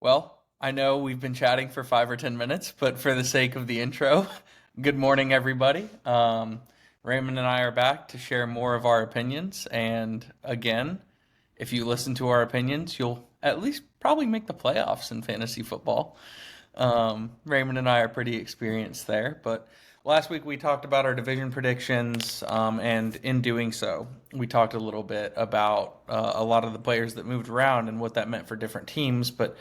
Well, I know we've been chatting for 5 or 10 minutes, but for the sake of the intro, good morning, everybody. Raymond and I are back to share more of our opinions. And again, if you listen to our opinions, you'll at least probably make the playoffs in fantasy football. Raymond and I are pretty experienced there, but last week we talked about our division predictions, and in doing so, we talked a little bit about a lot of the players that moved around and what that meant for different teams. But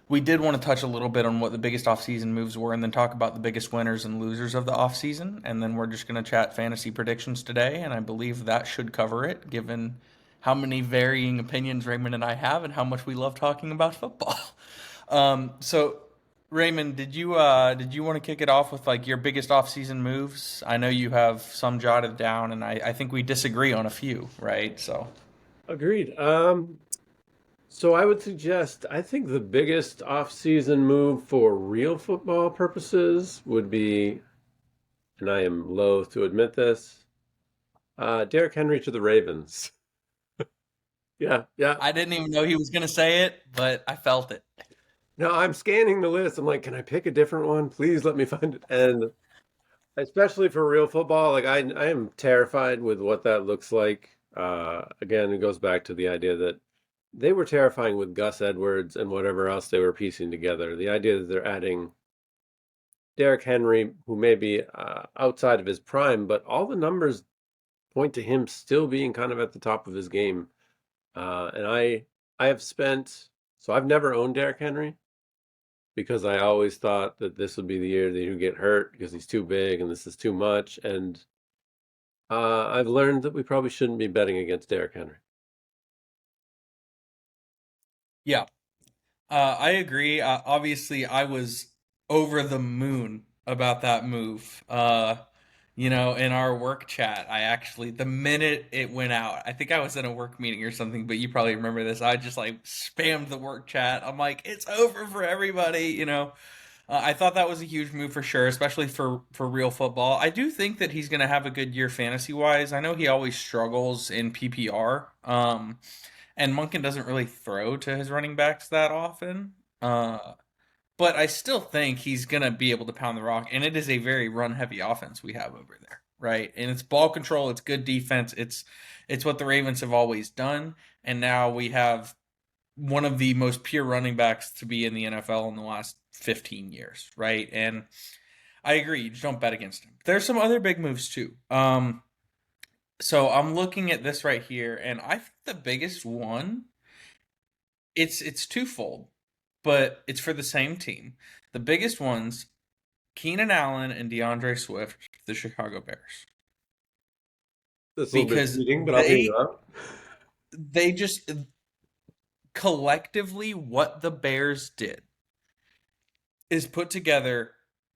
we did want to touch a little bit on what the biggest offseason moves were and then talk about the biggest winners and losers of the offseason. And then we're just going to chat fantasy predictions today. And I believe that should cover it, given how many varying opinions Raymond and I have and how much we love talking about football. So Raymond, did you want to kick it off with like your biggest offseason moves? I know you have some jotted down, and I think we disagree on a few, right? So Agreed. So I would suggest, I think the biggest off-season move for real football purposes would be, and I am loath to admit this, Derrick Henry to the Ravens. Yeah, yeah. I didn't even know he was going to say it, but I felt it. No, I'm scanning the list. I'm like, can I pick a different one? Please let me find it. And especially for real football, like I am terrified with what that looks like. Again, it goes back to the idea that they were terrifying with Gus Edwards and whatever else they were piecing together. The idea that they're adding Derrick Henry, who may be outside of his prime, but all the numbers point to him still being kind of at the top of his game. And I have spent, so I've never owned Derrick Henry because I always thought that this would be the year that he would get hurt because he's too big and this is too much. And I've learned that we probably shouldn't be betting against Derrick Henry. Yeah, I agree. Obviously, I was over the moon about that move. In our work chat, I actually, the minute it went out, I think I was in a work meeting or something, but you probably remember this. I just like spammed the work chat. I'm like, it's over for everybody. I thought that was a huge move for sure, especially for real football. I do think that he's going to have a good year fantasy wise. I know he always struggles in PPR. And Monken doesn't really throw to his running backs that often. But I still think he's going to be able to pound the rock. And it is a very run heavy offense we have over there, right? And it's ball control, it's good defense, it's what the Ravens have always done. And now we have one of the most pure running backs to be in the NFL in the last 15 years, right? And I agree, you just don't bet against him. There's some other big moves too. So I'm looking at this right here, and I think the biggest one, it's twofold, but it's for the same team. The biggest ones, Keenan Allen and DeAndre Swift, the Chicago Bears, That's a little bit because cheating, but I'll hear you they out. they just collectively what the Bears did is put together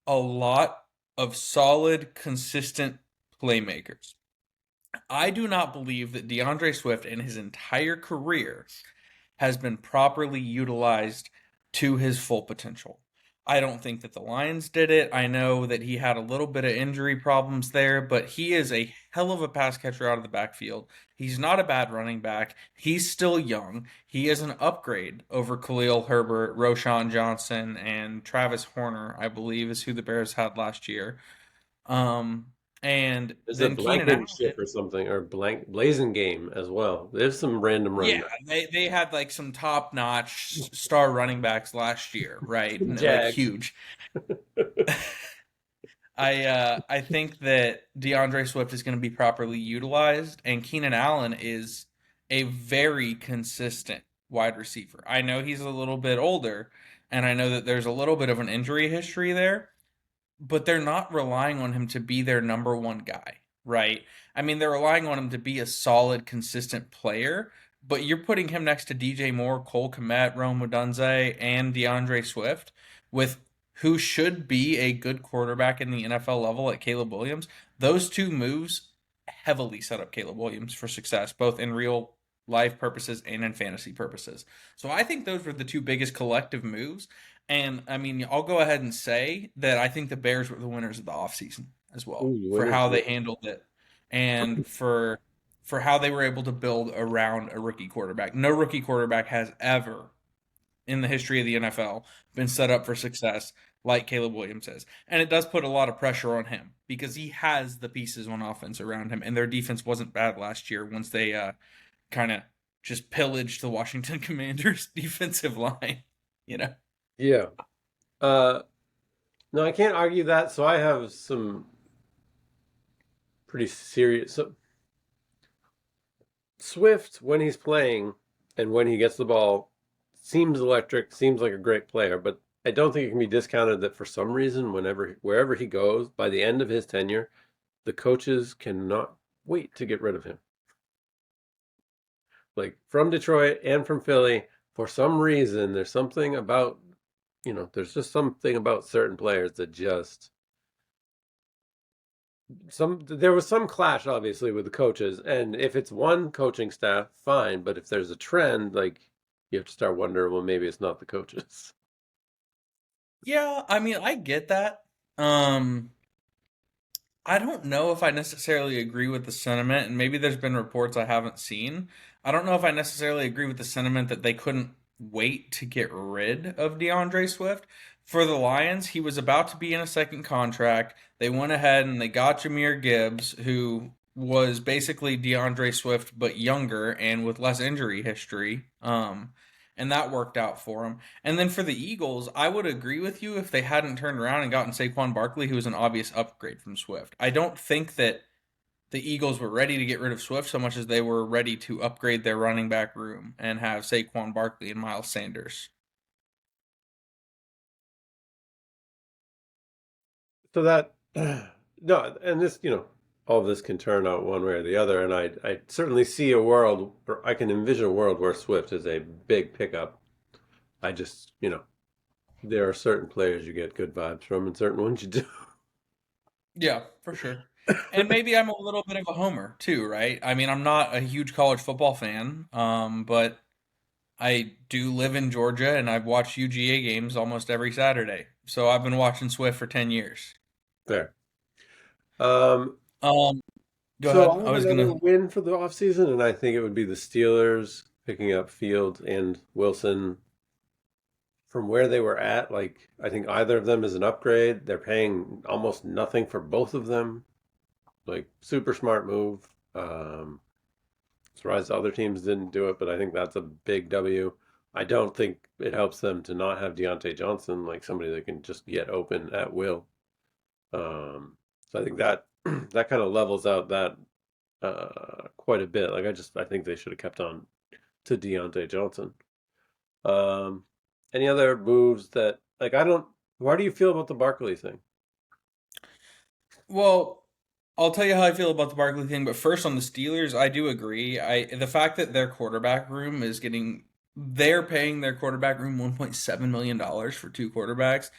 a lot of solid, consistent playmakers. I do not believe that DeAndre Swift in his entire career has been properly utilized to his full potential. I don't think that the Lions did it. I know that he had a little bit of injury problems there, but he is a hell of a pass catcher out of the backfield. He's not a bad running back. He's still young. He is an upgrade over Khalil Herbert, Roshan Johnson, and Travis Horner, I believe, is who the Bears had last year. Um, and There's a then Keenan Allen. Blankenship or something, or blank Blazing Game as well. There's some random running Yeah, back. they had like some top notch star running backs last year, right? And like Jags. huge. I think that DeAndre Swift is going to be properly utilized, and Keenan Allen is a very consistent wide receiver. I know he's a little bit older, and I know that there's a little bit of an injury history there, but they're not relying on him to be their number one guy, right? I mean, they're relying on him to be a solid, consistent player, but you're putting him next to DJ Moore, Cole Kmet, Rome Odunze, and DeAndre Swift with who should be a good quarterback in the NFL level at Caleb Williams. Those two moves heavily set up Caleb Williams for success, both in real life purposes and in fantasy purposes. So I think those were the two biggest collective moves. And I mean, I'll go ahead and say that I think the Bears were the winners of the offseason as well Ooh, for winners. how they handled it and for how they were able to build around a rookie quarterback. No rookie quarterback has ever in the history of the NFL been set up for success like Caleb Williams is. And it does put a lot of pressure on him because he has the pieces on offense around him, and their defense wasn't bad last year once they kind of just pillaged the Washington Commanders defensive line, you know. Yeah. Uh, no, I can't argue that. So I have some pretty serious. So Swift, when he's playing and when he gets the ball, seems electric, seems like a great player, but I don't think it can be discounted that for some reason, wherever he goes, by the end of his tenure, the coaches cannot wait to get rid of him. Like from Detroit and from Philly, for some reason, there's something about, there's just something about certain players that just there was some clash obviously with the coaches, and if it's one coaching staff, fine, but if there's a trend, like you have to start wondering, well, maybe it's not the coaches. Yeah, I mean, I get that. Um, I don't know if I necessarily agree with the sentiment, and maybe there's been reports I haven't seen. I don't know if I necessarily agree with the sentiment that they couldn't wait to get rid of DeAndre Swift. For the Lions, he was about to be in a second contract. They went ahead and they got Jahmyr Gibbs, who was basically DeAndre Swift but younger and with less injury history. And that worked out for him. And then for the Eagles, I would agree with you if they hadn't turned around and gotten Saquon Barkley, who was an obvious upgrade from Swift. I don't think that the Eagles were ready to get rid of Swift so much as they were ready to upgrade their running back room and have Saquon Barkley and Miles Sanders. So that no, and this, all this can turn out one way or the other, and I certainly see a world, or I can envision a world where Swift is a big pickup. I just, there are certain players you get good vibes from, and certain ones you do. Yeah, for sure. And maybe I'm a little bit of a homer too, right? I mean, I'm not a huge college football fan, but I do live in Georgia and I've watched UGA games almost every Saturday. So I've been watching Swift for 10 years. Fair. Um, Um, Go so ahead. I I have was another gonna. win for the offseason, and I think it would be the Steelers picking up Fields and Wilson from where they were at. Like, I think either of them is an upgrade. They're paying almost nothing for both of them. Like, super smart move. Surprised other teams didn't do it, but I think that's a big W. I don't think it helps them to not have Deontay Johnson, like somebody that can just get open at will. So I think that that kind of levels out that quite a bit. Like I think they should have kept on to Deontay Johnson. Um, any other moves that like I don't? Why do you feel about the Barkley thing? Well, I'll tell you how I feel about the Barkley thing, but first on the Steelers, I do agree. The fact that their quarterback room is getting they're paying their quarterback room $1.7 million for two quarterbacks.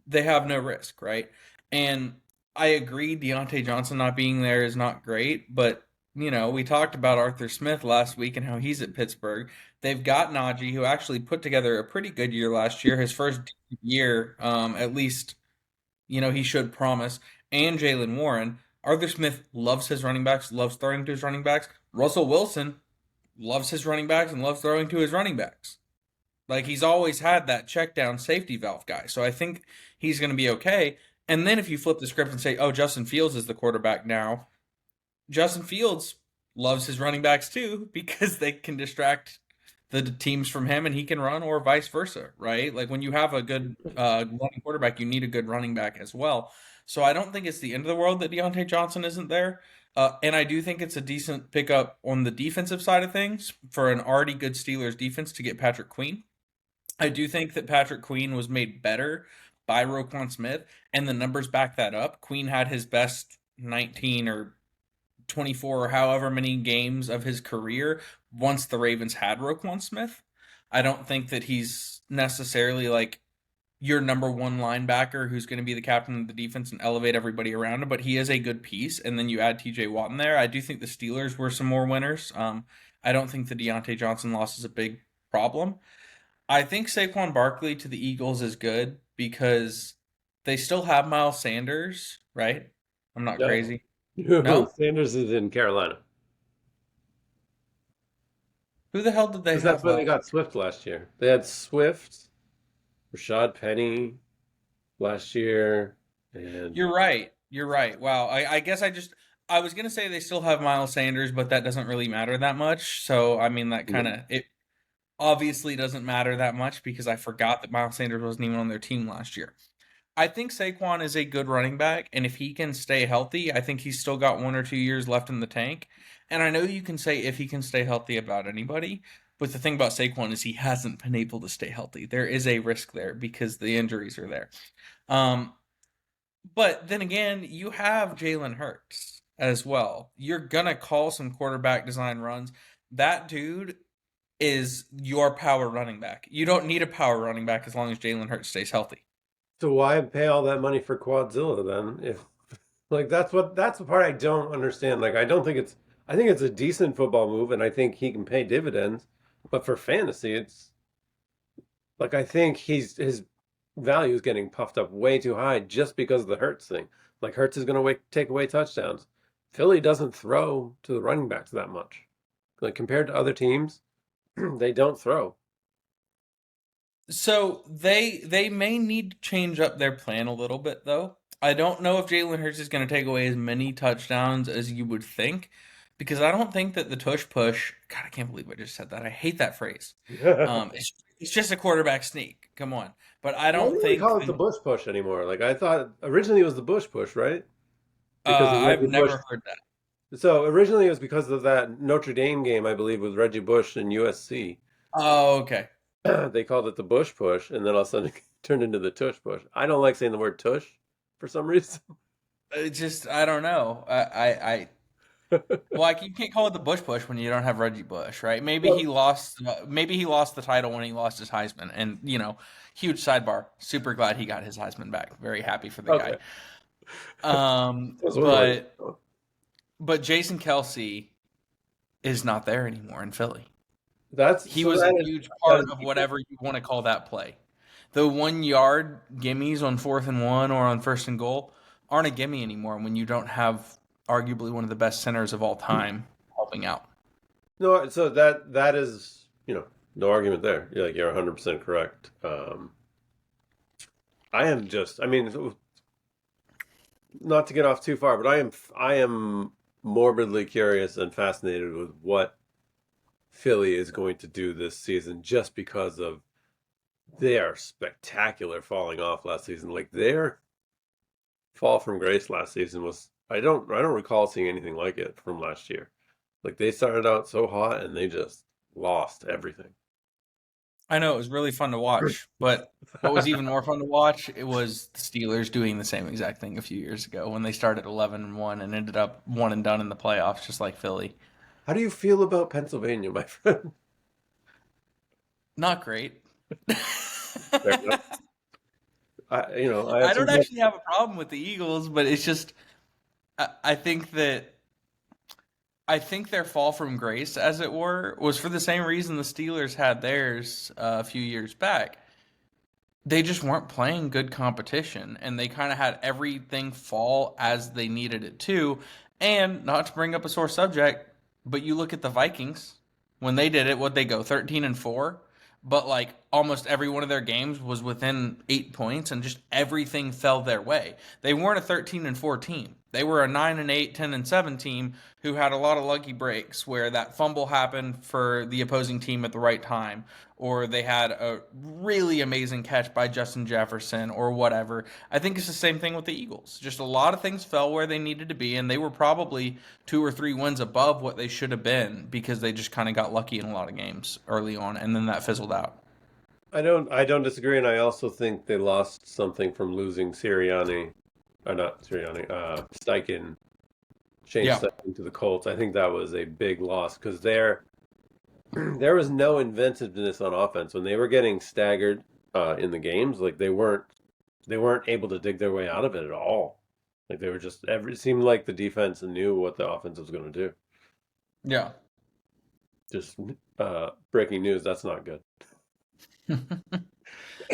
They have no risk, right? And I agree, Deontay Johnson not being there is not great, but we talked about Arthur Smith last week and how he's at Pittsburgh. They've got Najee, who actually put together a pretty good year last year, his first year, at least, he should promise, and Jalen Warren. Arthur Smith loves his running backs, loves throwing to his running backs. Russell Wilson loves his running backs and loves throwing to his running backs. Like he's always had that check down safety valve guy. So I think he's going to be okay. And then if you flip the script and say, oh, Justin Fields is the quarterback now, Justin Fields loves his running backs too because they can distract the teams from him and he can run or vice versa, right? Like when you have a good running quarterback, you need a good running back as well. So I don't think it's the end of the world that Deontay Johnson isn't there. And I do think it's a decent pickup on the defensive side of things for an already good Steelers defense to get Patrick Queen. I do think that Patrick Queen was made better by Roquan Smith, and the numbers back that up. Queen had his best 19 or 24 or however many games of his career once the Ravens had Roquan Smith. I don't think that he's necessarily like your number one linebacker who's going to be the captain of the defense and elevate everybody around him, but he is a good piece. And then you add TJ Watt in there. I do think the Steelers were some more winners. I don't think the Deontay Johnson loss is a big problem. I think Saquon Barkley to the Eagles is good because they still have Miles Sanders, right? I'm not No. crazy. No? Sanders is in Carolina. Who the hell did they Because that's have where they last? got Swift last year. They had Swift, Rashad Penny last year, and You're right. You're right. Wow. I guess I was gonna say they still have Miles Sanders, but that doesn't really matter that much. So I mean that kind no. of it obviously doesn't matter that much because I forgot that Miles Sanders wasn't even on their team last year. I think Saquon is a good running back, and if he can stay healthy, I think he's still got 1 or 2 years left in the tank. And I know you can say if he can stay healthy about anybody, but the thing about Saquon is he hasn't been able to stay healthy. There is a risk there because the injuries are there. Um, but then again, you have Jalen Hurts as well. You're gonna call some quarterback design runs. That dude is your power running back. You don't need a power running back as long as Jalen Hurts stays healthy. So why pay all that money for Quadzilla then? If like that's the part I don't understand. Like I think it's a decent football move and I think he can pay dividends, but for fantasy it's like I think his value is getting puffed up way too high just because of the Hurts thing. Like Hurts is going to take away touchdowns. Philly doesn't throw to the running backs that much. Like compared to other teams, they don't throw. So they may need to change up their plan a little bit though. I don't know if Jalen Hurts is going to take away as many touchdowns as you would think, because I don't think that the tush push. God, I can't believe I just said that. I hate that phrase. It's just a quarterback sneak. Come on, but I Why do don't we think call it the that, Bush push anymore? Like I thought originally it was the Bush push, right? Because of I've Reggie Bush. never heard that. So originally it was because of that Notre Dame game, I believe, with Reggie Bush and USC. Oh, okay. They called it the Bush push, and then all of a sudden it turned into the Tush push. I don't like saying the word Tush for some reason. It just I don't know. Well, like you can't call it the Bush push when you don't have Reggie Bush, right? Maybe he Well, lost. Maybe he lost the title when he lost his Heisman, and huge sidebar. Super glad he got his Heisman back. Very happy for the guy. okay. Um, I was wondering why. but but Jason Kelsey is not there anymore in Philly. That's He so was a that is huge that part is of whatever you want to call that play. The 1 yard gimmies on 4th and 1 or on 1st and goal aren't a gimme anymore when you don't have arguably one of the best centers of all time helping out. no. So that is no argument there. You're 100% correct. I am just. I mean, not to get off too far, but I am morbidly curious and fascinated with what Philly is going to do this season, just because of they are spectacular falling off last season. Like their fall from grace last season was I don't recall seeing anything like it from last year. Like they started out so hot and they just lost everything. I know it was really fun to watch, but what was even more fun to watch it was the Steelers doing the same exact thing a few years ago when they started 11-1 and ended up one and done in the playoffs, just like Philly. How do you feel about Pennsylvania, my friend? Not great. Fair enough. I have I some. don't actually have a problem with the Eagles, but it's just I think that their fall from grace, as it were, was for the same reason the Steelers had theirs a few years back. They just weren't playing good competition, and they kind of had everything fall as they needed it to. And not to bring up a sore subject, but you look at the Vikings when they did it, what they go 13-4, but like almost every one of their games was within 8 points, and just everything fell their way. They weren't a 13-4 team. They were a 9-8, 10-7 team who had a lot of lucky breaks where that fumble happened for the opposing team at the right time, or they had a really amazing catch by Justin Jefferson or whatever. I think it's the same thing with the Eagles. Just a lot of things fell where they needed to be, and they were probably 2 or 3 wins above what they should have been because they just kind of got lucky in a lot of games early on, and then that fizzled out. I don't disagree, and I also think they lost something from losing Sirianni, or not Sirianni, Steichen, Shane Yeah. Steichen to the Colts. I think that was a big loss because there was no inventiveness on offense when they were getting staggered in the games. Like they weren't able to dig their way out of it at all. Like they were just it seemed like the defense knew what the offense was going to do. Yeah. Just breaking news, that's not good.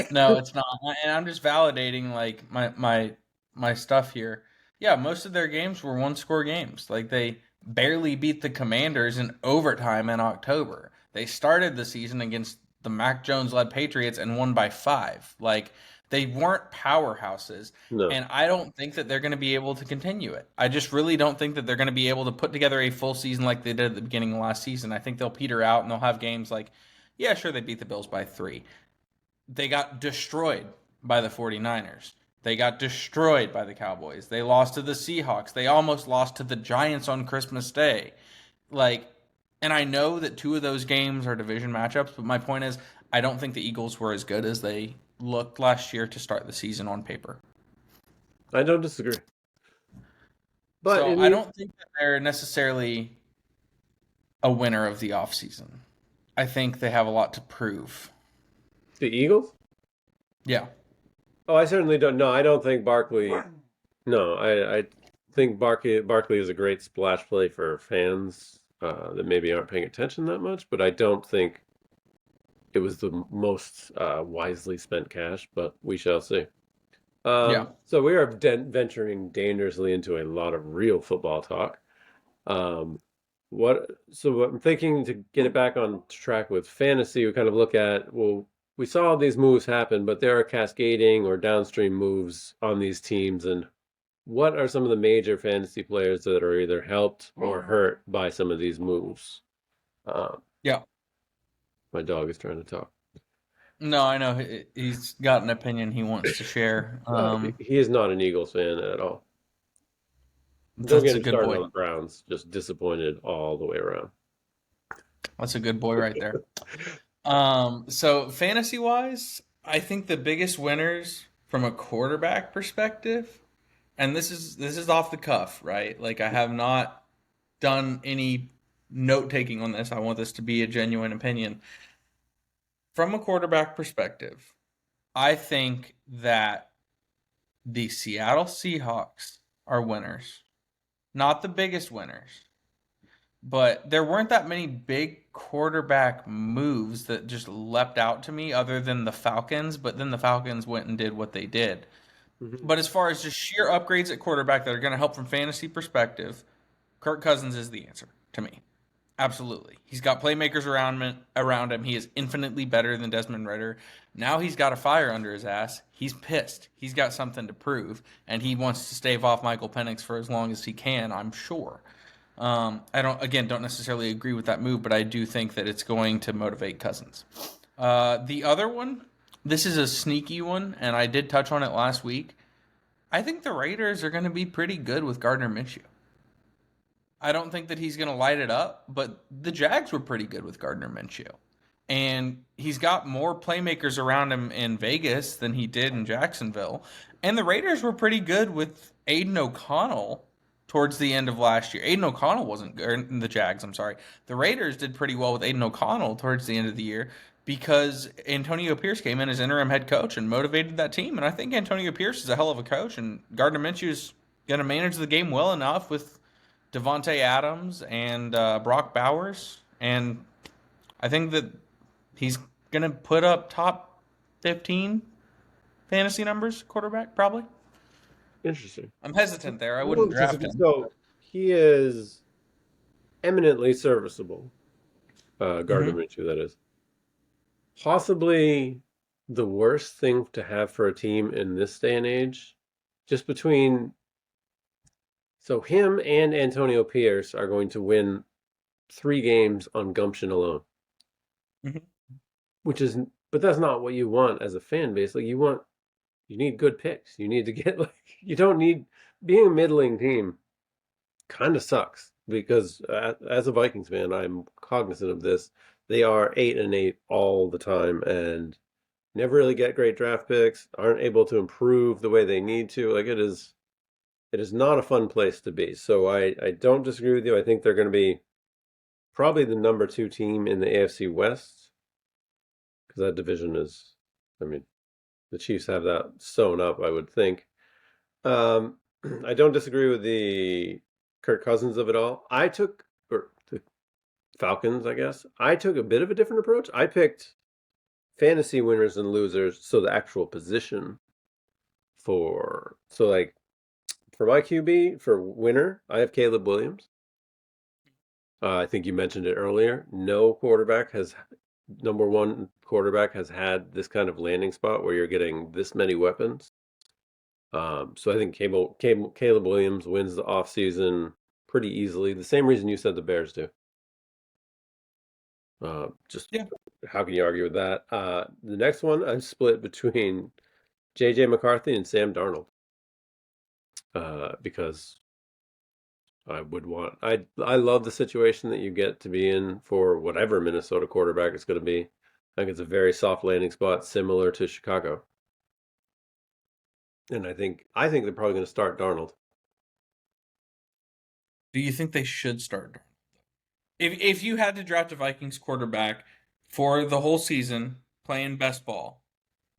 No, it's not. And I'm just validating like my stuff here. Yeah, most of their games were one score games. Like they barely beat the Commanders in overtime in October. They started the season against the Mac Jones led Patriots and won by 5. Like, they weren't powerhouses. No, And I don't think that they're going to be able to continue it. I just really don't think that they're going to be able to put together a full season like they did at the beginning of last season. I think they'll peter out and they'll have games like, yeah, sure, they beat the Bills by 3. They got destroyed by the 49ers. They got destroyed by the Cowboys. They lost to the Seahawks. They almost lost to the Giants on Christmas Day. Like, and I know that 2 of those games are division matchups, but my point is, I don't think the Eagles were as good as they looked last year to start the season on paper. I don't disagree. But So in I the don't think that they're necessarily a winner of the offseason. I think they have a lot to prove. the Eagles, Yeah. oh, I certainly don't. No, I don't think Barkley. No, I think Barkley is a great splash play for fans that maybe aren't paying attention that much. But I don't think it was the most wisely spent cash. But we shall see. Yeah. So we are venturing dangerously into a lot of real football talk. Um, what I'm thinking to get it back on track with fantasy, we kind of look at, well, we saw these moves happen, but there are cascading or downstream moves on these teams. And what are some of the major fantasy players that are either helped or hurt by some of these moves? Um, Yeah. my dog is trying to talk. No, I know he's got an opinion he wants to share. He is not an Eagles fan at all. Don't That's get a him good started boy. on the Browns. Just disappointed all the way around. That's a good boy right there. So fantasy wise, I think the biggest winners from a quarterback perspective, and this is off the cuff, right? Like I have not done any note taking on this. I want this to be a genuine opinion. From a quarterback perspective, I think that the Seattle Seahawks are winners. Not the biggest winners, but there weren't that many big quarterback moves that just leapt out to me other than the Falcons, but then the Falcons went and did what they did. Mhm. But as far as just sheer upgrades at quarterback that are going to help from fantasy perspective, Kirk Cousins is the answer to me. Absolutely. He's got playmakers around him. He is infinitely better than Desmond Ritter. Now he's got a fire under his ass. He's pissed. He's got something to prove, and he wants to stave off Michael Penix for as long as he can, I'm sure. I don't necessarily agree with that move, but I do think that it's going to motivate Cousins. The other one, this is a sneaky one, and I did touch on it last week. I think the Raiders are going to be pretty good with Gardner Minshew. I don't think that he's going to light it up, but the Jags were pretty good with Gardner Minshew. And he's got more playmakers around him in Vegas than he did in Jacksonville. And the Raiders were pretty good with Aiden O'Connell towards the end of last year. Aiden O'Connell wasn't good, the Jags, I'm sorry. The Raiders did pretty well with Aiden O'Connell towards the end of the year because Antonio Pierce came in as interim head coach and motivated that team. And I think Antonio Pierce is a hell of a coach, and Gardner Minshew is going to manage the game well enough with Devontae Adams and Brock Bowers, and I think that he's gonna put up top 15 fantasy numbers quarterback probably. Interesting. I'm hesitant there. I I wouldn't don't draft disagree. him. So he is eminently serviceable. Gardner Mm-hmm. Minshew, that is. Possibly the worst thing to have for a team in this day and age. Just between, so him and Antonio Pierce are going to win 3 games on gumption alone, Mm-hmm. which is, but that's not what you want as a fan base. Like you need good picks. You need to get like, you don't need, being a middling team kind of sucks because as a Vikings fan, I'm cognizant of this. They are 8-8 all the time and never really get great draft picks, aren't able to improve the way they need to. Like it is not a fun place to be. So I don't disagree with you. I think they're going to be probably the number 2 team in the AFC West because that division is, I mean, the Chiefs have that sewn up, I would think. Um, I don't disagree with the Kirk Cousins of it all. I took, or the Falcons, I guess. I took a bit of a different approach. I picked fantasy winners and losers, so the actual position for, so like for my QB for winner, I have Caleb Williams. I think you mentioned it earlier. No quarterback has number one quarterback has had this kind of landing spot where you're getting this many weapons. So I think Caleb Williams wins the offseason pretty easily. The same reason you said the Bears do. Just Yeah. how can you argue with that? The next one I'm split between JJ McCarthy and Sam Darnold. Because I love the situation that you get to be in for whatever Minnesota quarterback is going to be. I think it's a very soft landing spot, similar to Chicago. And I think they're probably going to start Darnold. Do you think they should start? If you had to draft a Vikings quarterback for the whole season playing best ball,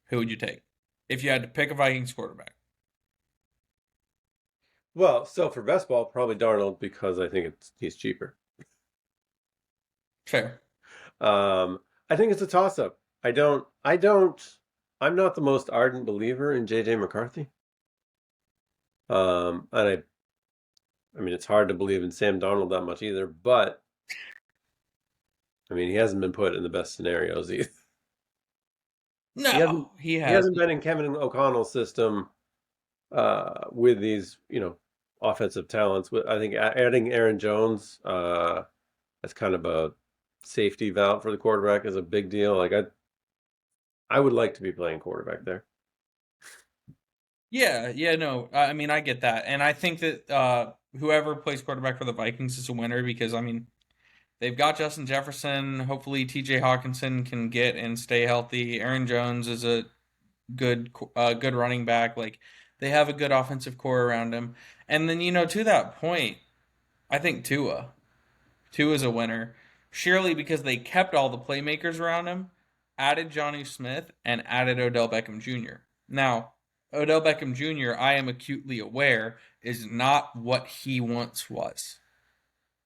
who would you take? If you had to pick a Vikings quarterback. Well, so for best ball, probably Darnold because I think he's cheaper. Fair. I think it's a toss-up. I'm not the most ardent believer in JJ McCarthy. And I mean, it's hard to believe in Sam Darnold that much either, but I mean, he hasn't been put in the best scenarios either. He hasn't No, he he hasn't hasn't. been in Kevin O'Connell's system with these, offensive talents. I think adding Aaron Jones as kind of a safety valve for the quarterback is a big deal. Like I would like to be playing quarterback there. Yeah, yeah, no. I mean, I get that. And I think that whoever plays quarterback for the Vikings is a winner because I mean, they've got Justin Jefferson. Hopefully, TJ Hawkinson can get and stay healthy. Aaron Jones is a good running back. Like they have a good offensive core around him. And then, to that point, I think Tua's a winner. Surely because they kept all the playmakers around him, added Johnny Smith, and added Odell Beckham Jr. Now, Odell Beckham Jr., I am acutely aware, is not what he once was.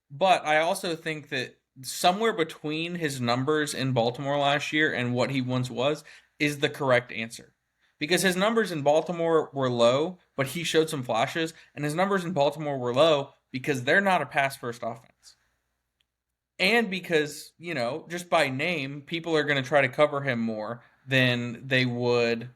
But I also think that somewhere between his numbers in Baltimore last year and what he once was is the correct answer. Because his numbers in Baltimore were low, but he showed some flashes, and his numbers in Baltimore were low because they're not a pass first offense. And because, just by name, people are going to try to cover him more than they would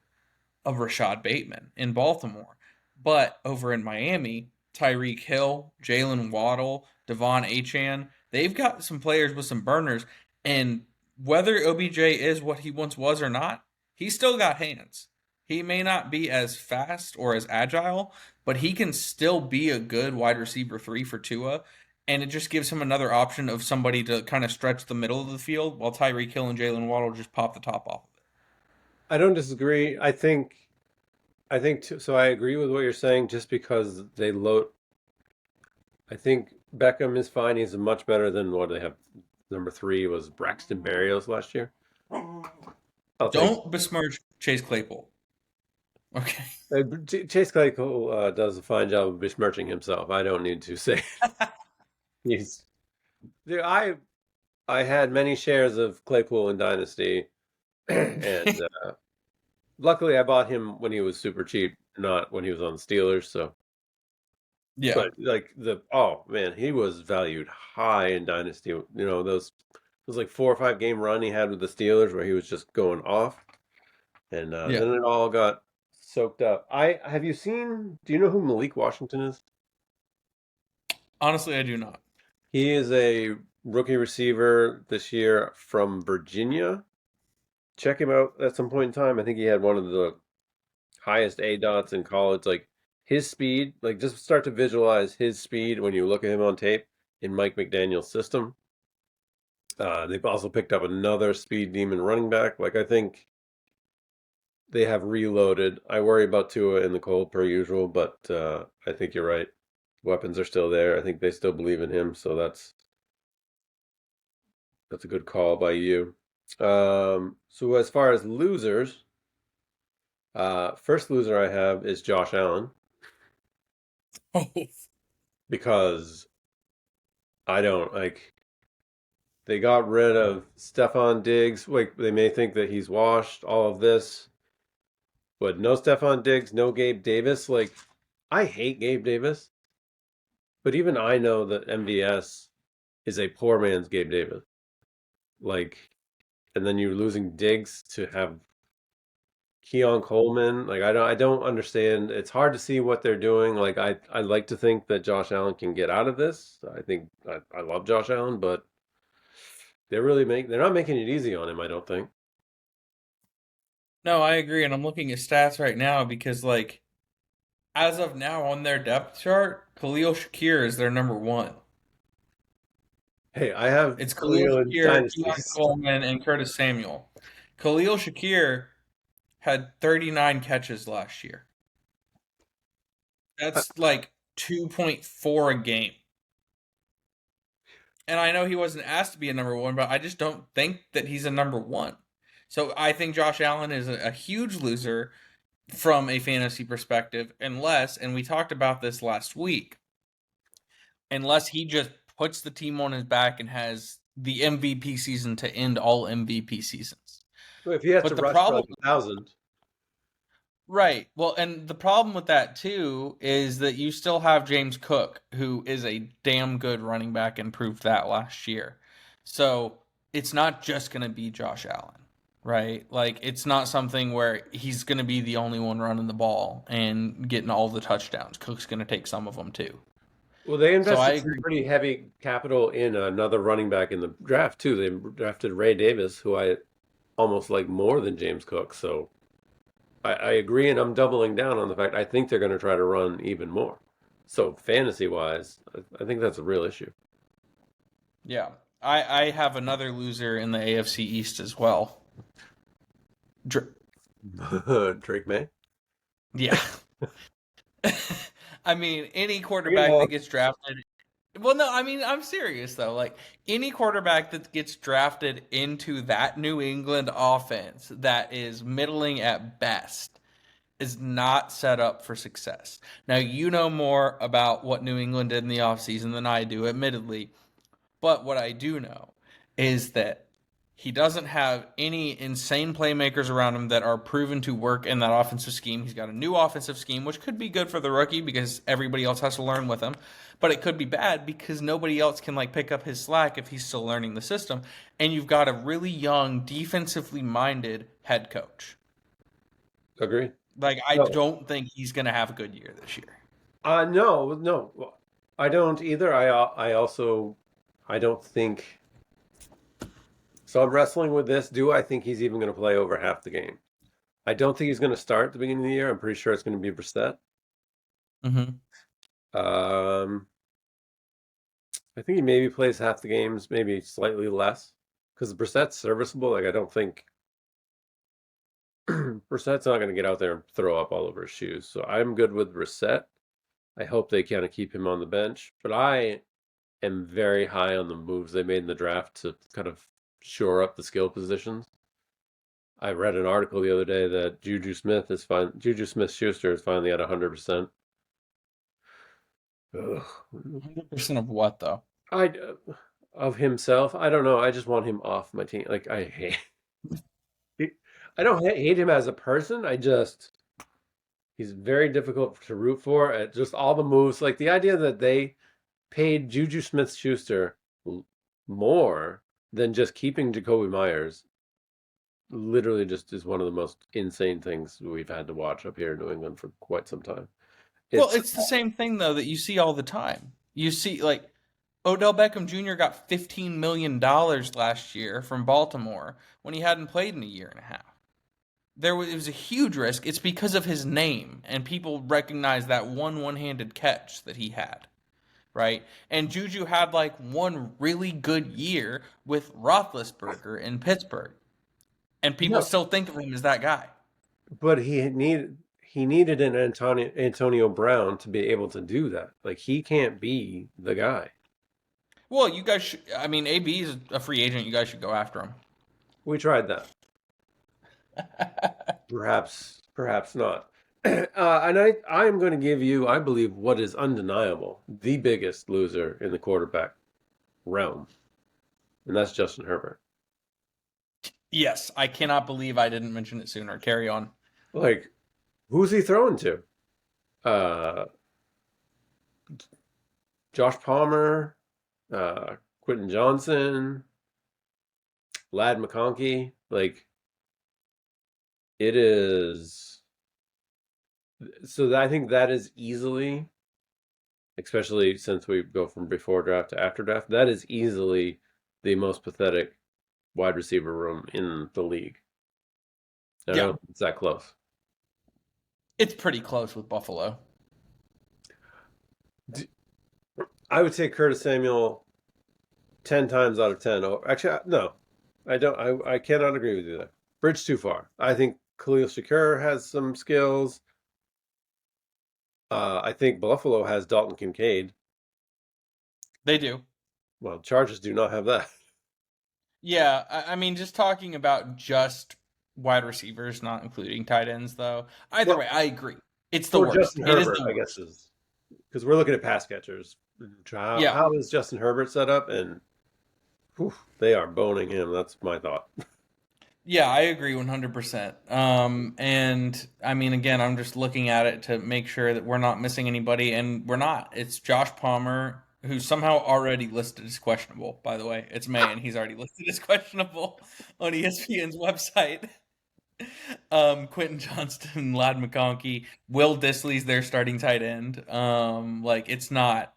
of Rashad Bateman in Baltimore. But over in Miami, Tyreek Hill, Jalen Waddle, Devon Achan, they've got some players with some burners. And whether OBJ is what he once was or not, he's still got hands. He may not be as fast or as agile, but he can still be a good wide receiver three for Tua. And it just gives him another option of somebody to kind of stretch the middle of the field while Tyreek Hill and Jalen Waddle just pop the top off of it. I don't disagree. So I agree with what you're saying just because they load I think Beckham is fine. He's much better than what they have. Number three was Braxton Berrios last year. I'll take Don't besmirch Chase Claypool. Okay. Chase Claypool does a fine job of besmirching himself. I don't need to say he's. Dude, I had many shares of Claypool in Dynasty, and luckily I bought him when he was super cheap, not when he was on the Steelers. So, Yeah. but like oh man, he was valued high in Dynasty. Those it was like 4 or 5 game run he had with the Steelers where he was just going off, and Yeah. then it all got soaked up. I have you seen? Do you know who Malik Washington is? Honestly, I do not. He is a rookie receiver this year from Virginia. Check him out at some point in time. I think he had one of the highest A dots in college. Like his speed, like just start to visualize his speed when you look at him on tape in Mike McDaniel's system. They've also picked up another speed demon running back. Like I think they have reloaded. I worry about Tua in the cold per usual, but I think you're right. Weapons are still there. I think they still believe in him, so that's a good call by you. So as far as losers, first loser I have is Josh Allen Oh, because I don't like they got rid of Stephon Diggs. Like they may think that he's washed, all of this, but no Stephon Diggs, no Gabe Davis. Like I hate Gabe Davis, but even I know that MVS. is a poor man's Gabe Davis. Like, and then you're losing Diggs to have Keon Coleman. Like, I don't understand. It's hard to see what they're doing. Like, I like to think that Josh Allen can get out of this. I think I love Josh Allen, but they're not making it easy on him, I don't think. No, I agree, and I'm looking at stats right now because like as of now on their depth chart, Khalil Shakir is their number one. Hey, I have It's Khalil Khalil in Shakir, Keon dynasties. Coleman, and Curtis Samuel. Khalil Shakir had 39 catches last year. That's like 2.4 a game. And I know he wasn't asked to be a number one, but I just don't think that he's a number one. So I think Josh Allen is a huge loser from a fantasy perspective, unless, and we talked about this last week, unless he just puts the team on his back and has the MVP season to end all MVP seasons. If he has to But the rush for problem, like 1,000, right? Well, and the problem with that too is that you still have James Cook, who is a damn good running back and proved that last year. So it's not just going to be Josh Allen, right? Like it's not something where he's going to be the only one running the ball and getting all the touchdowns. Cook's going to take some of them too. well, they So I invested some agree. pretty heavy capital in another running back in the draft too. They drafted Ray Davis, who I almost like more than James Cook. So I agree, and I'm doubling down on the fact I think they're going to try to run even more. So fantasy wise, I think that's a real issue. Yeah. I have another loser in the AFC East as well. Dr- Drake May. yeah. I mean, any Bring it quarterback that on. gets drafted. Well, no, I mean, I'm serious though. Like any quarterback that gets drafted into that New England offense that is middling at best is not set up for success. Now, you know more about what New England did in the offseason than I do, admittedly. But what I do know is that he doesn't have any insane playmakers around him that are proven to work in that offensive scheme. He's got a new offensive scheme, which could be good for the rookie because everybody else has to learn with him. But it could be bad because nobody else can like pick up his slack if he's still learning the system. And you've got a really young, defensively minded head coach. Agree. Like I No, don't think he's gonna have a good year this year. no, no. Well, I don't either. I also, I don't think. So I'm wrestling with this. Do I think he's even going to play over half the game? I don't think he's going to start at the beginning of the year. I'm pretty sure it's going to be Brissett. Mm-hmm. Um, I think he maybe plays half the games, maybe slightly less, because Brissett's serviceable. Like I don't think Brissett's not going to get out there and throw up all over his shoes. So I'm good with Brissett. I hope they kind of keep him on the bench, but I am very high on the moves they made in the draft to kind of shore up the skill positions. I read an article the other day that Juju Smith-Schuster is finally at 100%. Ugh. 100% of what though? I of himself. I don't know. I just want him off my team. Like I hate. I don't hate him as a person. He's very difficult to root for. Just all the moves, like the idea that they paid Juju Smith-Schuster more than just keeping Jacoby Myers literally just is one of the most insane things we've had to watch up here in New England for quite some time. Well, It's it's the same thing though that you see all the time. You see like Odell Beckham Jr. got $15 million last year from Baltimore when he hadn't played in a year and a half. It was a huge risk. It's because of his name and people recognize that one-handed catch that he had, right? And Juju had like one really good year with Roethlisberger in Pittsburgh, and people no, still think of him as that guy. but he needed an Antonio Brown to be able to do that. Like he can't be the guy. Well, you guys should, I mean, AB is a free agent. You guys should go after him. We tried that. Perhaps not. And I am going to give you, I believe, what is undeniable, the biggest loser in the quarterback realm, and that's Justin Herbert. Yes, I cannot believe I didn't mention it sooner. Carry on. Like, who's he throwing to? Uh, Josh Palmer, Quentin Johnson, Lad McConkey. Like it is. So I think that is easily, especially since we go from before draft to after draft, that is easily the most pathetic wide receiver room in the league. I Yeah, don't think it's that close. it's pretty close with Buffalo. I would say Curtis Samuel 10 times out of 10. Oh, actually, no, I don't. I cannot agree with you there. Bridge too far. I think Khalil Shakur has some skills. I think Buffalo has Dalton Kincaid. They do. Well, Chargers do not have that. Yeah, I mean, just talking about just wide receivers, not including tight ends, though. Either Well, way, I agree. It's the for worst. Justin It is Herbert, the I guess worst. is because we're looking at pass catchers. Yeah. How is Justin Herbert set up? And whew, they are boning him. That's my thought. Yeah, I agree 100%. And I mean, again, I'm just looking at it to make sure that we're not missing anybody, and we're not. It's Josh Palmer, who's somehow already listed as questionable, by the way. It's May, and he's already listed as questionable on ESPN's website. Quentin Johnston, Lad McConkey, Will Disley's their starting tight end. Like it's not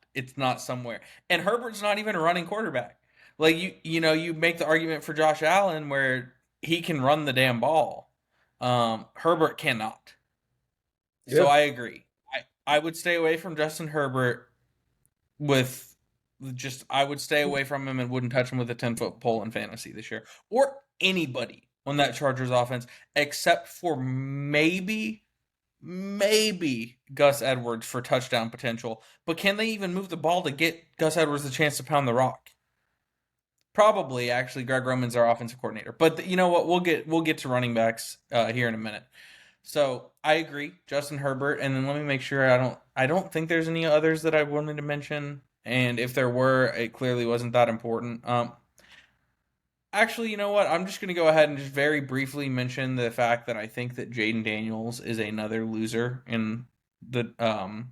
somewhere. And Herbert's not even a running quarterback. Like you make the argument for Josh Allen where he can run the damn ball. Herbert cannot. So Yeah. I agree. I would stay away from Justin Herbert with just I would stay away from him and wouldn't touch him with a 10-foot pole in fantasy this year. Or anybody on that Chargers offense except for maybe Gus Edwards for touchdown potential. But can they even move the ball to get Gus Edwards the chance to pound the rock? Probably, actually. Greg Roman's our offensive coordinator. But you know what? We'll get to running backs here in a minute. So I agree, Justin Herbert, and then let me make sure I don't think there's any others that I wanted to mention. And if there were, it clearly wasn't that important. Actually, you know what? I'm just going to go ahead and just very briefly mention the fact that I think that Jaden Daniels is another loser the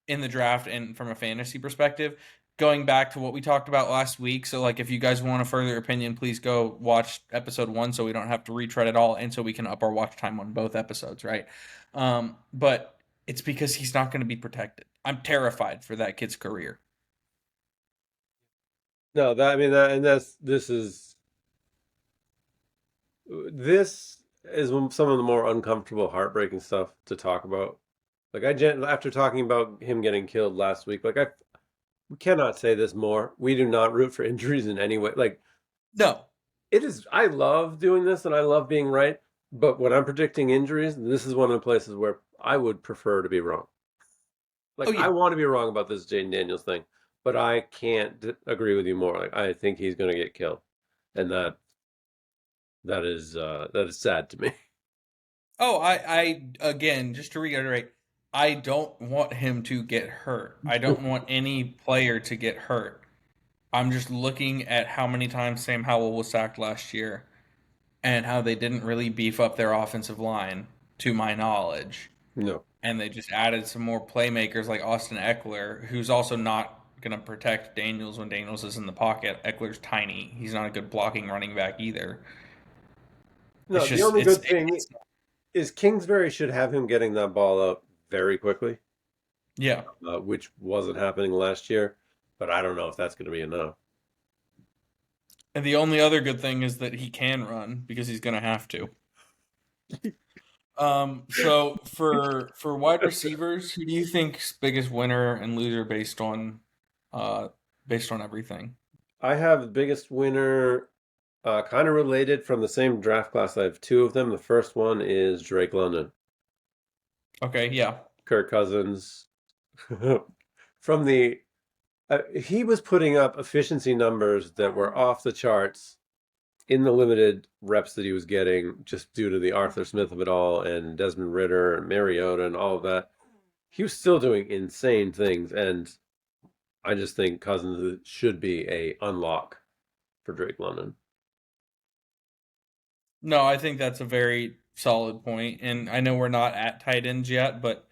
in the draft and from a fantasy perspective. Going back to what we talked about last week, so like if you guys want a further opinion, please go watch episode 1 so we don't have to retread it all and so we can up our watch time on both episodes, right? But it's because he's not going to be protected. I'm terrified for that kid's career. No, that I mean that, and this is some of the more uncomfortable, heartbreaking stuff to talk about. Like after talking about him getting killed last week, like I we cannot say this more. We do not root for injuries in any way. Like No. it is, I love doing this and I love being right, but when I'm predicting injuries, this is one of the places where I would prefer to be wrong. Oh Like I yeah. want to be wrong about this Jaden Daniels thing, but I can't agree with you more. Like I think he's going to get killed, and that is sad to me. Oh, I again, just to reiterate, I don't want him to get hurt. I don't want any player to get hurt. I'm just looking at how many times Sam Howell was sacked last year and how they didn't really beef up their offensive line, to my knowledge. No. And they just added some more playmakers like Austin Eckler, who's also not going to protect Daniels when Daniels is in the pocket. Eckler's tiny. He's not a good blocking running back either. It's No, the just, only it's, good thing it's, is Kingsbury should have him getting that ball out very quickly, yeah. which wasn't happening last year. But I don't know if that's going to be enough. And the only other good thing is that he can run because he's going to have to. So for wide receivers, who do you think's biggest winner and loser uh, based on everything? I have the biggest winner, kind of related from the same draft class. I have two of them. The first one is Drake London, Okay, yeah. Kirk Cousins. From the he was putting up efficiency numbers that were off the charts in the limited reps that he was getting, just due to the Arthur Smith of it all and Desmond Ritter and Mariota and all of that. He was still doing insane things, and I just think Cousins should be a unlock for Drake London. No, I think that's a very solid point, and I know we're not at tight ends yet, but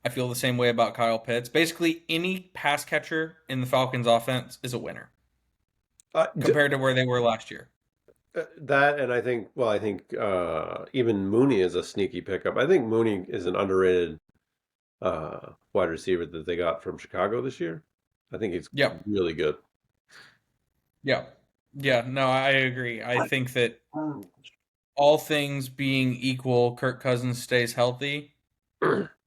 I feel the same way about Kyle Pitts. Basically, any pass catcher in the Falcons offense is a winner. Uh, d compared to where they were last year. that and I think even Mooney is a sneaky pickup. I think Mooney is an underrated wide receiver that they got from Chicago this year. I think he's Yep. really good. Yeah. Yeah, no, I agree. I think that all things being equal, Kirk Cousins stays healthy.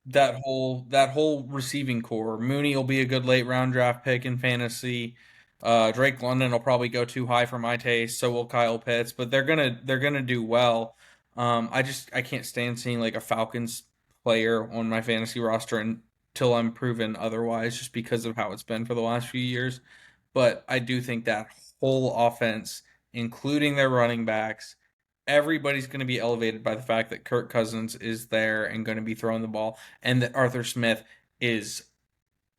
That whole receiving core. Mooney will be a good late round draft pick in fantasy. Drake London will probably go too high for my taste. So will Kyle Pitts, but they're gonna do well. I can't stand seeing like a Falcons player on my fantasy roster until I'm proven otherwise, just because of how it's been for the last few years. But I do think that whole offense, including their running backs, everybody's going to be elevated by the fact that Kirk Cousins is there and going to be throwing the ball, and that Arthur Smith is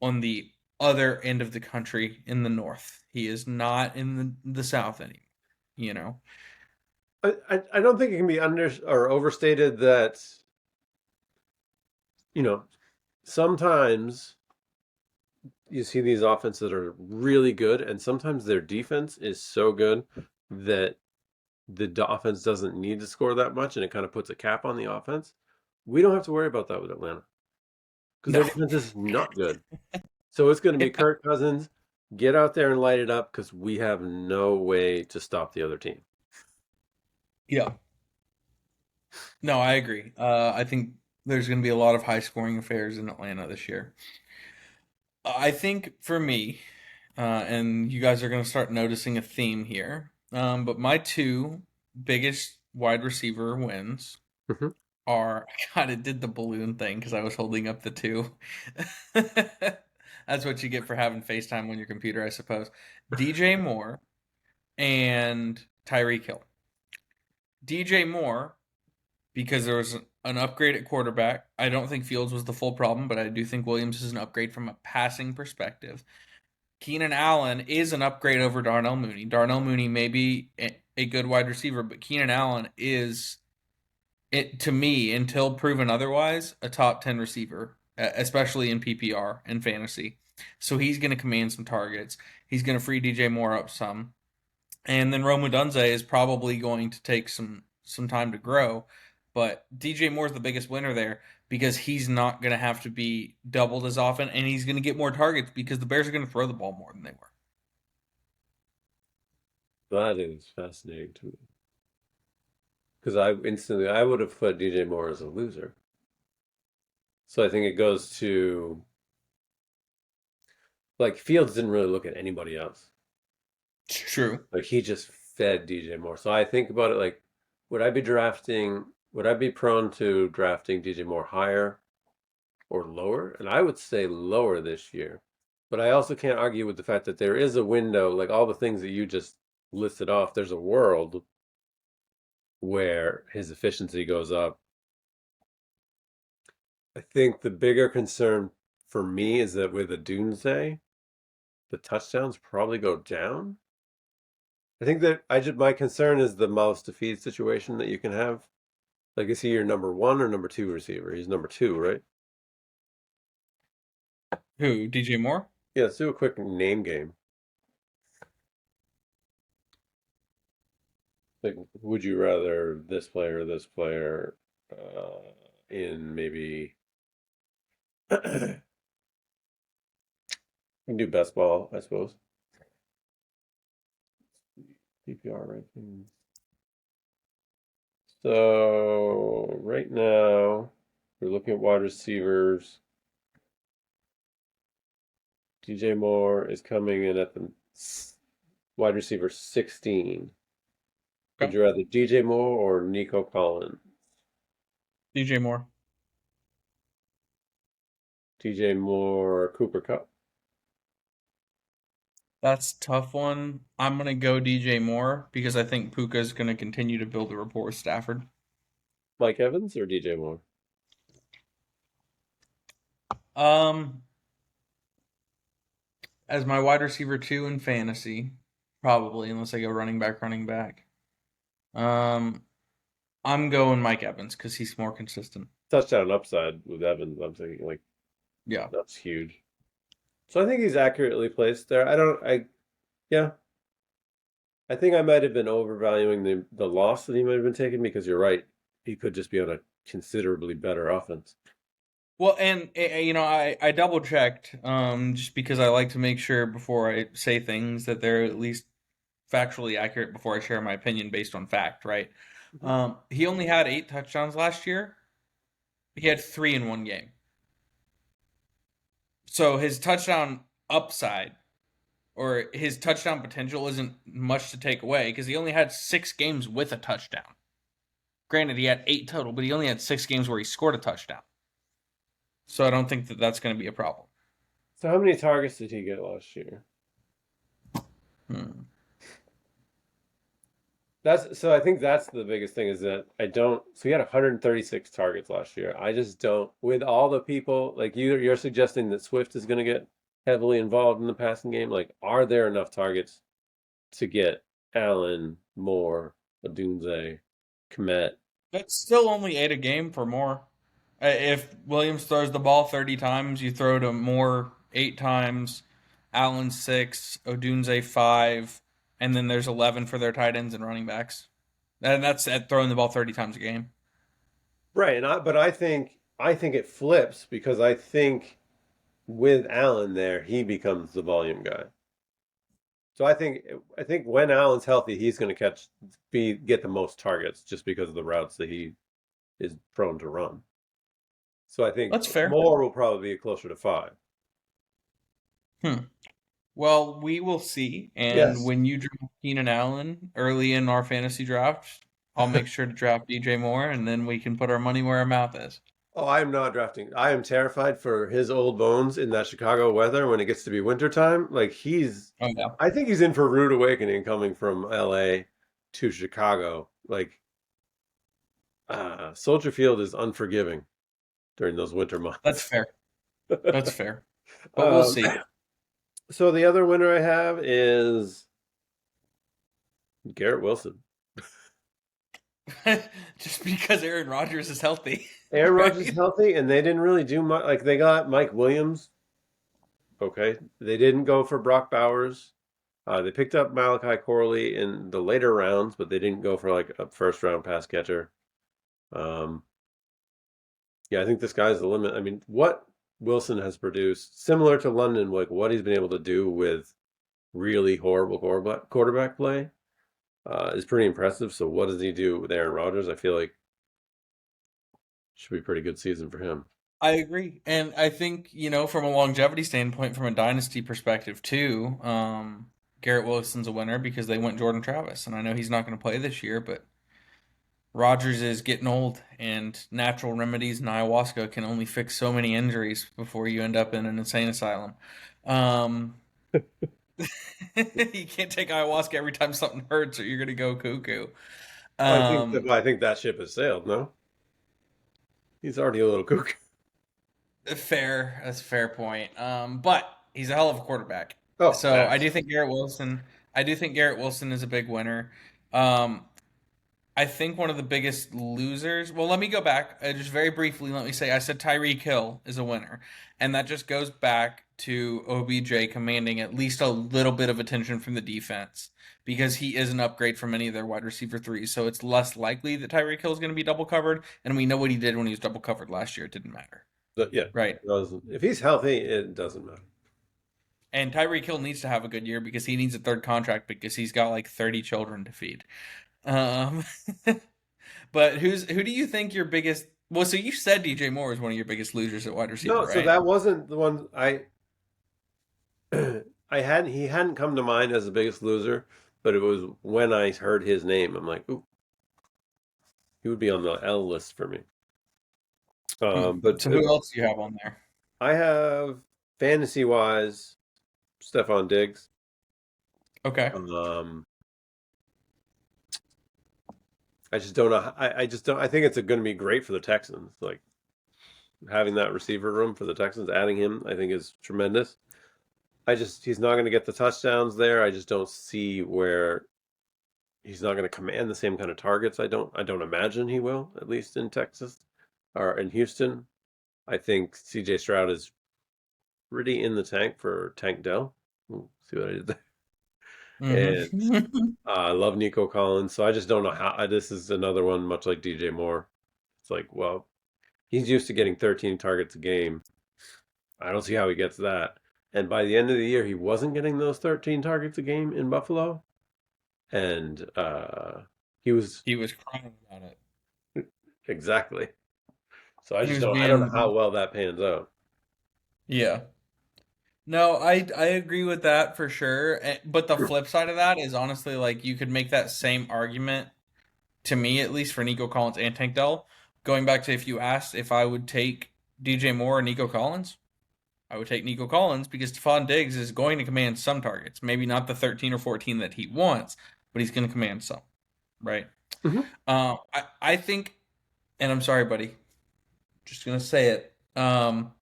on the other end of the country in the north. He is not in the south anymore. You know, I don't think it can be under or overstated that, you know, sometimes you see these offenses that are really good, and sometimes their defense is so good that the offense doesn't need to score that much, and it kind of puts a cap on the offense. We don't have to worry about that with Atlanta because their no, defense is not good. So it's going to be yeah, Kirk Cousins, get out there and light it up because we have no way to stop the other team. yeah, no, I agree. I think there's going to be a lot of high scoring affairs in Atlanta this year. I think for me, and you guys are going to start noticing a theme here. But my two biggest wide receiver wins Mhm. are I kind of did the balloon thing because I was holding up the two. That's what you get for having FaceTime on your computer, I suppose. DJ Moore and Tyreek Hill. DJ Moore, because there was an upgrade at quarterback. I don't think Fields was the full problem, but I do think Williams is an upgrade from a passing perspective. Keenan Allen is an upgrade over Darnell Mooney. Darnell Mooney may be a good wide receiver, but Keenan Allen is, it to me, until proven otherwise, a top 10 receiver, especially in PPR and fantasy. So he's going to command some targets. He's going to free DJ Moore up some. And then Rome Odunze is probably going to take some time to grow, but DJ Moore's the biggest winner there because he's not going to have to be doubled as often, and he's going to get more targets because the Bears are going to throw the ball more than they were. That is fascinating to me because I would have put DJ Moore as a loser. So I think it goes to like Fields didn't really look at anybody else. It's true. Like he just fed DJ Moore. So I think about it like, would I be drafting? Would I be prone to drafting DJ Moore higher or lower? And I would say lower this year. But I also can't argue with the fact that there is a window, like all the things that you just listed off. There's a world where his efficiency goes up. I think the bigger concern for me is that with a Doomsday, the touchdowns probably go down. I think that my concern is the mouths to feed situation that you can have. Like, is he your number one or number two receiver? He's number two, right? Who? DJ Moore? Yeah, let's do a quick name game. Like, would you rather this player, in maybe we can do best ball, I suppose. PPR rankings. So right now, we're looking at wide receivers. DJ Moore is coming in at the wide receiver 16. Would Okay. you rather DJ Moore or Nico Collins? DJ Moore. DJ Moore or Cooper Cup? That's a tough one. I'm gonna go DJ Moore because I think Puka's gonna continue to build a rapport with Stafford. Mike Evans or DJ Moore? Um, as my wide receiver two in fantasy, probably unless I go running back, running back. Um, I'm going Mike Evans because he's more consistent. Touchdown upside with Evans. I'm thinking like Yeah. that's huge. So I think he's accurately placed there. I don't. I Yeah. I think I might have been overvaluing the loss that he might have been taking because you're right. He could just be on a considerably better offense. Well, and I double checked just because I like to make sure before I say things that they're at least factually accurate before I share my opinion based on fact, right? Mhm. He only had 8 touchdowns last year. He had three in one game. So his touchdown upside or his touchdown potential isn't much to take away because he only had 6 games with a touchdown. Granted, he had 8 total, but he only had 6 games where he scored a touchdown. So I don't think that that's going to be a problem. So how many targets did he get last year? Hmm. That's so I think that's the biggest thing is that I don't so he had 136 targets last year. I just don't with all the people like you're suggesting that Swift is going to get heavily involved in the passing game. Like, are there enough targets to get Allen, Moore, Odunze, Kmet? That's still only 8 a game for more. If Williams throws the ball 30 times, you throw to Moore 8 times, Allen 6, Odunze 5, and then there's 11 for their tight ends and running backs. And that's at throwing the ball 30 times a game. Right, but I think it flips because I think with Allen there, he becomes the volume guy. So I think when Allen's healthy, he's going to get the most targets just because of the routes that he is prone to run. So I think That's fair. Moore will probably be closer to 5. Hmm. Well, we will see. And Yes. when you draft Keenan Allen early in our fantasy draft, I'll make sure to draft DJ Moore, and then we can put our money where our mouth is. Oh, I am not drafting. I am terrified for his old bones in that Chicago weather when it gets to be wintertime. Like Oh yeah, I think he's in for a rude awakening coming from LA to Chicago. Like, Soldier Field is unforgiving during those winter that's months. fair. That's fair. But we'll um, see. so the other winner I have is Garrett Wilson. Just because Aaron Rodgers is healthy, Aaron Rodgers is right? healthy, and they didn't really do much. Like they got Mike Williams. Okay, they didn't go for Brock Bowers. They picked up Malachi Corley in the later rounds, but they didn't go for like a first round pass catcher. Um, yeah, I think the sky's the limit. I mean, what Wilson has produced, similar to London, like what he's been able to do with really horrible quarterback play, is pretty impressive. So, what does he do with Aaron Rodgers? I feel like should be a pretty good season for him. I agree. And I think, from a longevity standpoint, from a dynasty perspective too, Garrett Wilson's a winner because they went Jordan Travis. And I know he's not going to play this year, but Rodgers is getting old, and natural remedies and ayahuasca can only fix so many injuries before you end up in an insane asylum. Um, you can't take ayahuasca every time something hurts, or you're gonna go cuckoo. Um, I think that ship has sailed. No, he's already a little kook. fair, that's a fair point. But he's a hell of a quarterback. Oh, So I that. do think Garrett Wilson. I do think Garrett Wilson is a big winner. Um, I think one of the biggest losers. Well, let me go back. Just very briefly, let me say I said Tyreek Hill is a winner. And that just goes back to OBJ commanding at least a little bit of attention from the defense because he is an upgrade from any of their wide receiver threes. So it's less likely that Tyreek Hill is going to be double covered. And we know what he did when he was double covered last year. It didn't matter. But yeah, Right. if he's healthy, it doesn't matter. And Tyreek Hill needs to have a good year because he needs a third contract because he's got like 30 children to feed. Um, But who do you think your biggest? Well, so you said DJ Moore is one of your biggest losers at wide receiver, No, so right? that wasn't the one I hadn't he hadn't come to mind as the biggest loser, but it was when I heard his name, I'm like, ooh, he would be on the L list for me. Hmm. But So who else do you have on there? I have fantasy wise, Stephon Diggs. Okay. Um, I just don't know. I just don't. I think it's going to be great for the Texans. Like having that receiver room for the Texans, adding him, I think is tremendous. He's not going to get the touchdowns there. I just don't see where he's not going to command the same kind of targets. I don't imagine he will, at least in Texas or in Houston. I think CJ Stroud is pretty in the tank for Tank Dell. Ooh, see what I did there? And Mm-hmm. I love Nico Collins, so I just don't know how. This is another one, much like DJ Moore. It's like, well, he's used to getting 13 targets a game. I don't see how he gets that. And by the end of the year, he wasn't getting those 13 targets a game in Buffalo, and he was He was crying about it. exactly. So He was I don't know being, how well that pans out. yeah. No, I agree with that for sure. But the flip side of that is honestly like you could make that same argument to me at least for Nico Collins and Tank Dell. Going back to if you asked if I would take DJ Moore or Nico Collins, I would take Nico Collins because Stephon Diggs is going to command some targets. Maybe not the 13 or 14 that he wants, but he's going to command some, right? Mhm. I think, and I'm sorry, buddy, just going to say it.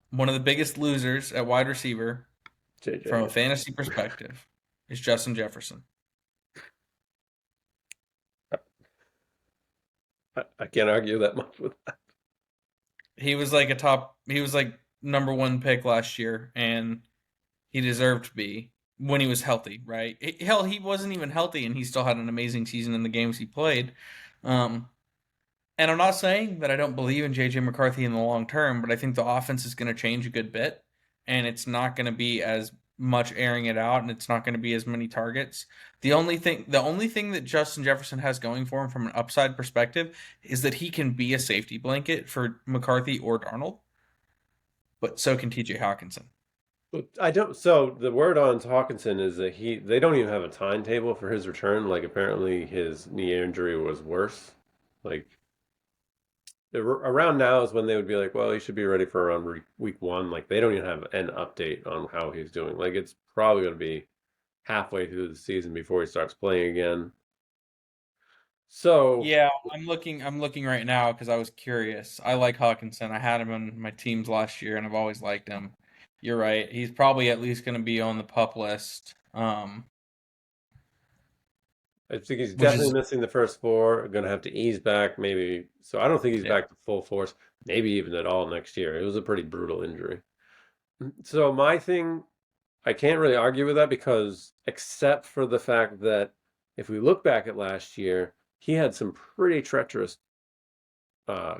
One of the biggest losers at wide receiver from a JJ, fantasy perspective is Justin Jefferson. I can't argue that much with that. He was like number one pick last year, and he deserved to be when he was healthy, right? Hell, he wasn't even healthy, and he still had an amazing season in the games he played. Um, and I'm not saying that I don't believe in JJ McCarthy in the long term, but I think the offense is going to change a good bit, and it's not going to be as much airing it out, and it's not going to be as many targets. The only thing that Justin Jefferson has going for him from an upside perspective is that he can be a safety blanket for McCarthy or Darnold, but so can TJ Hawkinson. But I don't. So the word on Hawkinson is that they don't even have a timetable for his return. Like apparently his knee injury was worse. Like around now is when they would be like, well, he should be ready for around week one. Like they don't even have an update on how he's doing. Like it's probably going to be halfway through the season before he starts playing again. So Yeah, I'm looking right now because I was curious. I like Hawkinson. I had him on my teams last year, and I've always liked him. You're right. He's probably at least going to be on the pup list, I think he's which definitely is missing the first four. Going to have to ease back maybe. So I don't think he's yeah, back to full force, maybe even at all next year. It was a pretty brutal injury. So my thing, I can't really argue with that because except for the fact that if we look back at last year, he had some pretty treacherous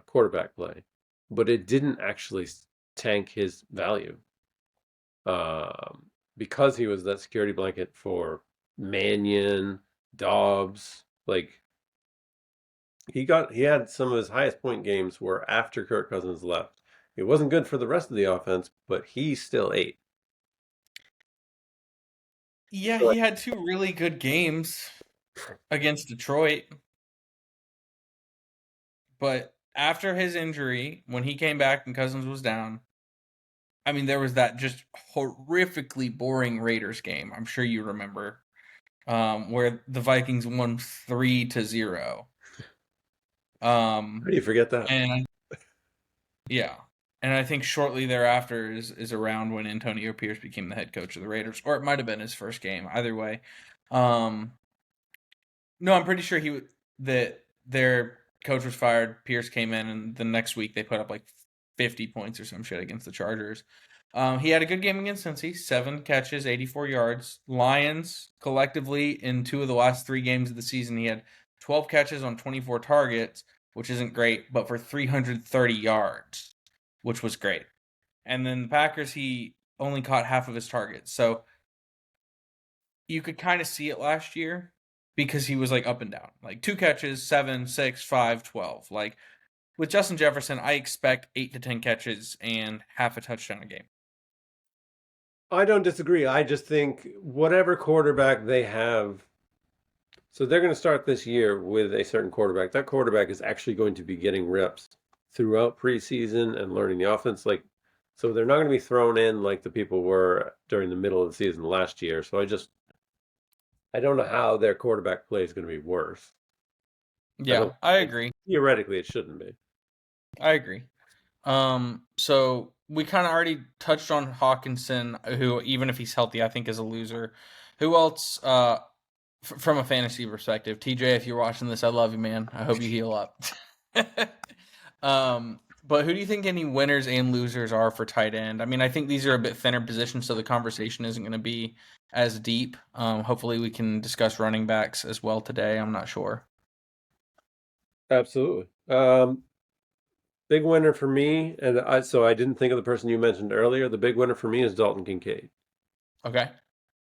quarterback play, but it didn't actually tank his value because he was that security blanket for Mannion, Dobbs. Like he had some of his highest point games were after Kirk Cousins left. It wasn't good for the rest of the offense, but he still ate. yeah. So He had two really good games against Detroit, but after his injury, when he came back and Cousins was down, I mean, there was that just horrifically boring Raiders game. I'm sure you remember, where the Vikings won 3-0. how Um, do you forget that? and yeah, and I think shortly thereafter is around when Antonio Pierce became the head coach of the Raiders, or it might have been his first game. Either way, um, no, I'm pretty sure that their coach was fired. Pierce came in, and the next week they put up like 50 points or some shit against the Chargers. He had a good game against Cincy, 7 catches, 84 yards. Lions collectively in two of the last three games of the season, he had 12 catches on 24 targets, which isn't great, but for 330 yards, which was great. And then the Packers, he only caught half of his targets, so you could kind of see it last year because he was like up and down, like 2 catches, 7, 6, 5, 12. Like with Justin Jefferson, I expect 8 to 10 catches and half a touchdown a game. I don't disagree. I just think whatever quarterback they have, so they're going to start this year with a certain quarterback. That quarterback is actually going to be getting reps throughout preseason and learning the offense. Like, so they're not going to be thrown in like the people were during the middle of the season last year. So I don't know how their quarterback play is going to be worse. I Yeah, don't. I agree. Theoretically, it shouldn't be. I agree. So we kind of already touched on Hawkinson, who even if he's healthy, I think is a loser. Who else? From a fantasy perspective, TJ, if you're watching this, I love you, man. I hope you heal up. um, But who do you think any winners and losers are for tight end? I mean, I think these are a bit thinner positions, so the conversation isn't going to be as deep. Hopefully, we can discuss running backs as well today. I'm not sure. Absolutely. Big winner for me, and I didn't think of the person you mentioned earlier. The big winner for me is Dalton Kincaid. Okay.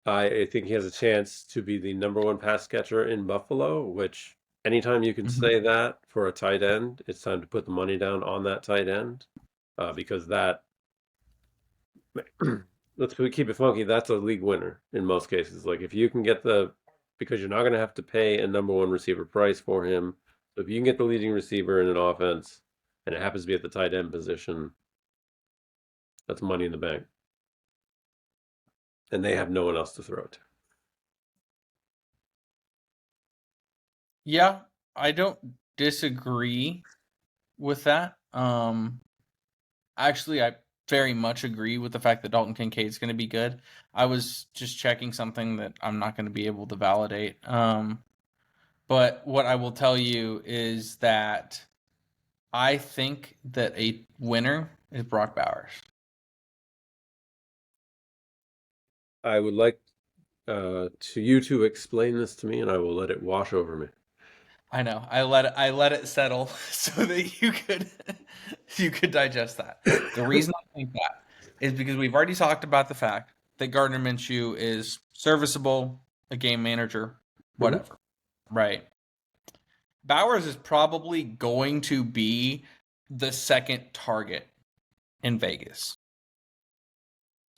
I think he has a chance to be the number one pass catcher in Buffalo, which anytime you can Mhm. say that for a tight end, it's time to put the money down on that tight end, because that keep it funky. That's a league winner in most cases. Like if you can get because you're not going to have to pay a number one receiver price for him. So if you can get the leading receiver in an offense, and it happens to be at the tight end position, that's money in the bank, and they have no one else to throw it to. Yeah, I don't disagree with that. Actually, I very much agree with the fact that Dalton Kincaid is going to be good. I was just checking something that I'm not going to be able to validate. But what I will tell you is that I think that a winner is Brock Bowers. I would like to you to explain this to me, and I will let it wash over me. I know. I let it settle so that you could digest that. The reason I think that is because we've already talked about the fact that Gardner Minshew is serviceable, a game manager, Hmm. whatever, right? Bowers is probably going to be the second target in Vegas.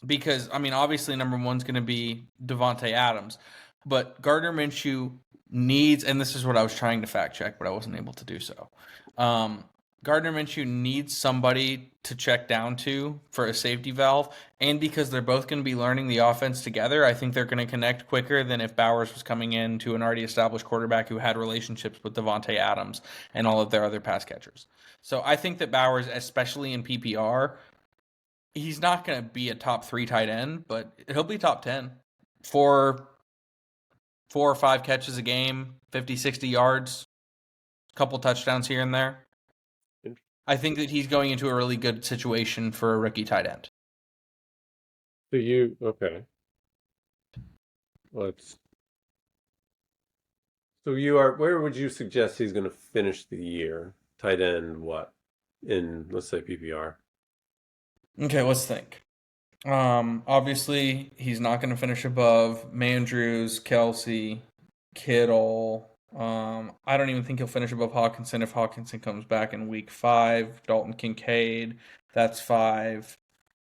Because I mean, obviously, number one's going to be Devonte Adams, but Gardner Minshew needs, and this is what I was trying to fact check, but I wasn't able to do so. Um, Gardner Minshew needs somebody to check down to for a safety valve, and because they're both going to be learning the offense together, I think they're going to connect quicker than if Bowers was coming in to an already established quarterback who had relationships with Devonte Adams and all of their other pass catchers. So I think that Bowers, especially in PPR, he's not going to be a top three tight end, but he'll be top 10 for 4 or 5 catches a game, 50, 60 yards, a couple touchdowns here and there. I think that he's going into a really good situation for a rookie tight end. So you okay? Let's. So you are. Where would you suggest he's going to finish the year? Tight end, what? In let's say PPR. Okay, let's think. Obviously, he's not going to finish above Mandrews, Kelsey, Kittle. I don't even think he'll finish above Hawkinson if Hawkinson comes back in week 5. Dalton Kincaid, that's 5.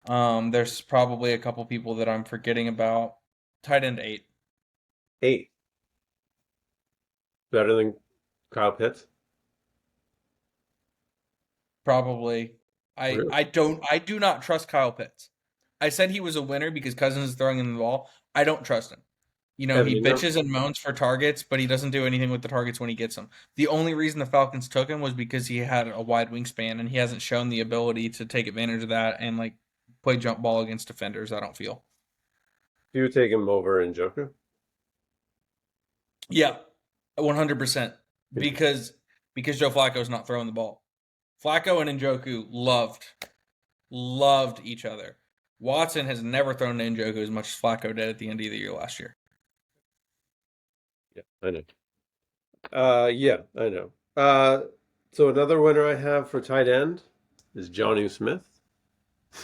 There's probably a couple people that I'm forgetting about. Tight end 8, Eight, better than Kyle Pitts. probably. I Really? I don't I do not trust Kyle Pitts. I said he was a winner because Cousins is throwing him the ball. I don't trust him. You know, Evan he Ingram. bitches and moans for targets, but he doesn't do anything with the targets when he gets them. The only reason the Falcons took him was because he had a wide wingspan and he hasn't shown the ability to take advantage of that and like play jump ball against defenders, I don't feel. Do you take him over Njoku? Yeah, 100%. Interesting. Because Joe Flacco's not throwing the ball. Flacco and Njoku loved each other. Watson has never thrown to Njoku as much as Flacco did at the end of the year last year. Yeah, I know. Yeah, I know. So another winner I have for tight end is Jonnu Smith.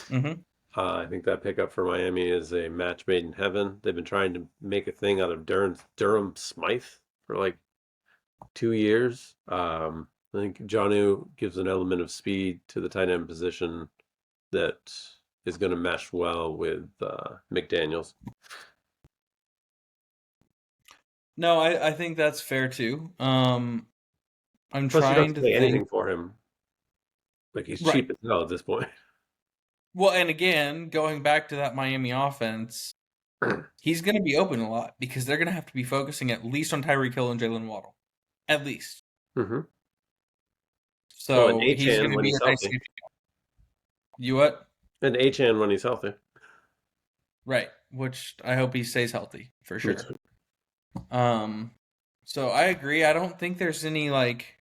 Mm-hmm. I think that pickup for Miami is a match made in heaven. They've been trying to make a thing out of Durham Smythe for like 2 years. I think Jonnu gives an element of speed to the tight end position that is going to mesh well with McDaniels. No, I think that's fair too. I'm Plus, you don't trying have to to pay think. anything for him. Like he's Right. cheap as hell at this point. Well, and again, going back to that Miami offense, he's going to be open a lot because they're going to have to be focusing at least on Tyreek Hill and Jalen Waddle, at least. Hmm. Well, and So he's Achan going to when be he's a nice healthy, safety. You what? and Achan when he's healthy. Right. Which I hope he stays healthy for Me sure. too. Um. So I agree. I don't think there's any like.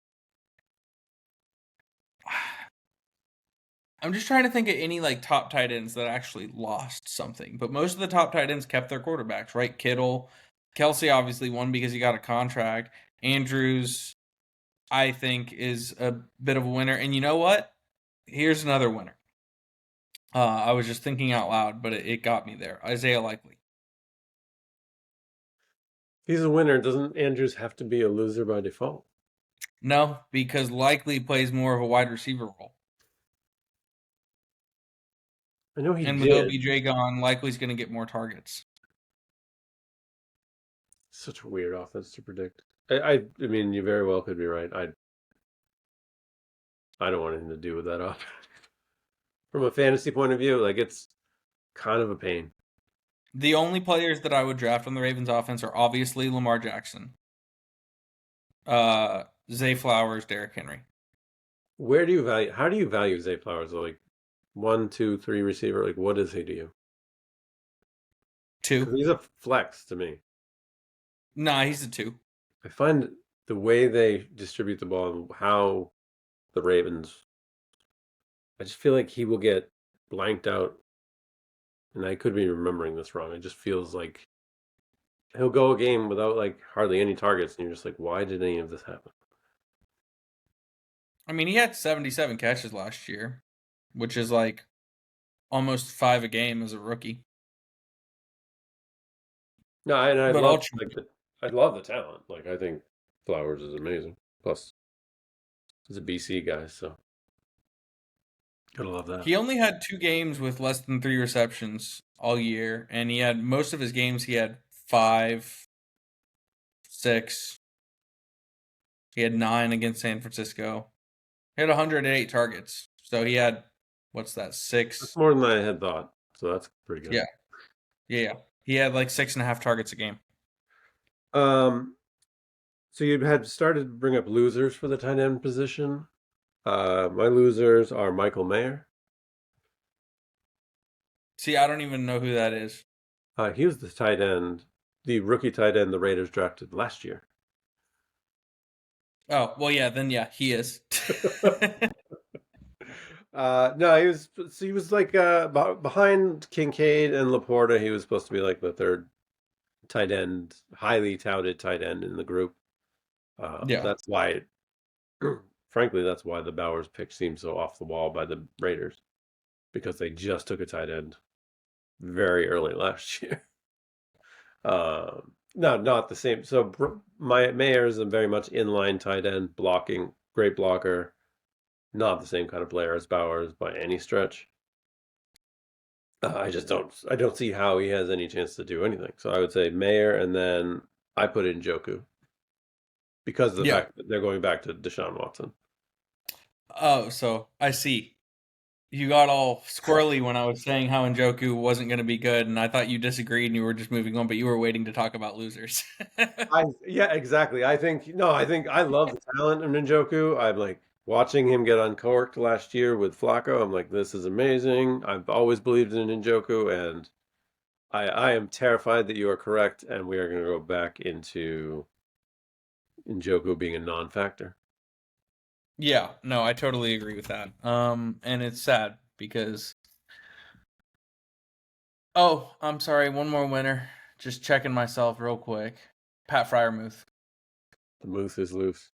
I'm just trying to think of any like top tight ends that actually lost something. But most of the top tight ends kept their quarterbacks, right? Kittle, Kelsey obviously won because he got a contract. Andrews, I think, is a bit of a winner. And you know what? Here's another winner. I was just thinking out loud, but it got me there. Isaiah Likely. He's a winner. Doesn't Andrews have to be a loser by default? No, because Likely plays more of a wide receiver role. I know he And with did. OBJ gone, Likely's going to get more targets. Such a weird offense to predict. I mean, you very well could be right. I don't want anything to do with that offense. From a fantasy point of view, like it's kind of a pain. The only players that I would draft on the Ravens offense are obviously Lamar Jackson, Zay Flowers, Derrick Henry. Where do you value? How do you value Zay Flowers? Like one, two, three receiver. Like what is he to you? Two. Because he's a flex to me. Nah, he's a two. I find the way they distribute the ball and how the Ravens, I just feel like he will get blanked out. And I could be remembering this wrong. It just feels like he'll go a game without like hardly any targets, and you're just like, why did any of this happen? I mean, he had 77 catches last year, which is like almost five a game as a rookie. No, and I But love ultimately, like I love the talent. Like I think Flowers is amazing. Plus, he's a BC guy, so gotta love that. he only had two games with less than three receptions all year, and he had most of his games. He had five, six. He had nine against San Francisco. He had 108 targets, so he had what's that? That's Six. more than I had thought, so that's pretty good. Yeah, yeah. He had like 6.5 targets a game. Um, so you had started to bring up losers for the tight end position. My losers are Michael Mayer. See, I don't even know who that is. He was the tight end, the rookie tight end the Raiders drafted last year. Oh, well, yeah, then yeah, he is. No, he was like behind Kincaid and Laporta. He was supposed to be like the third tight end, highly touted tight end in the group. Yeah. That's why, frankly, that's why the Bowers pick seemed so off the wall by the Raiders because they just took a tight end very early last year. No, not the same. So my Mayer is a very much inline tight end, blocking, great blocker. Not the same kind of player as Bowers by any stretch. I don't see how he has any chance to do anything. So I would say Mayer, and then I put in Joku because of the Yeah. fact that they're going back to Deshaun Watson. Oh, so I see. You got all squirrely when I was saying how Njoku wasn't going to be good, and I thought you disagreed and you were just moving on, but you were waiting to talk about losers. Yeah, exactly. I think I love the talent of Njoku. I'm like watching him get uncorked last year with Flacco. I'm like, this is amazing. I've always believed in Njoku, and I am terrified that you are correct, and we are going to go back into Njoku being a non-factor. Yeah, no, I totally agree with that. And it's sad because oh, I'm sorry, one more winner. Just checking myself real quick. Pat Fryermuth. The moose is loose.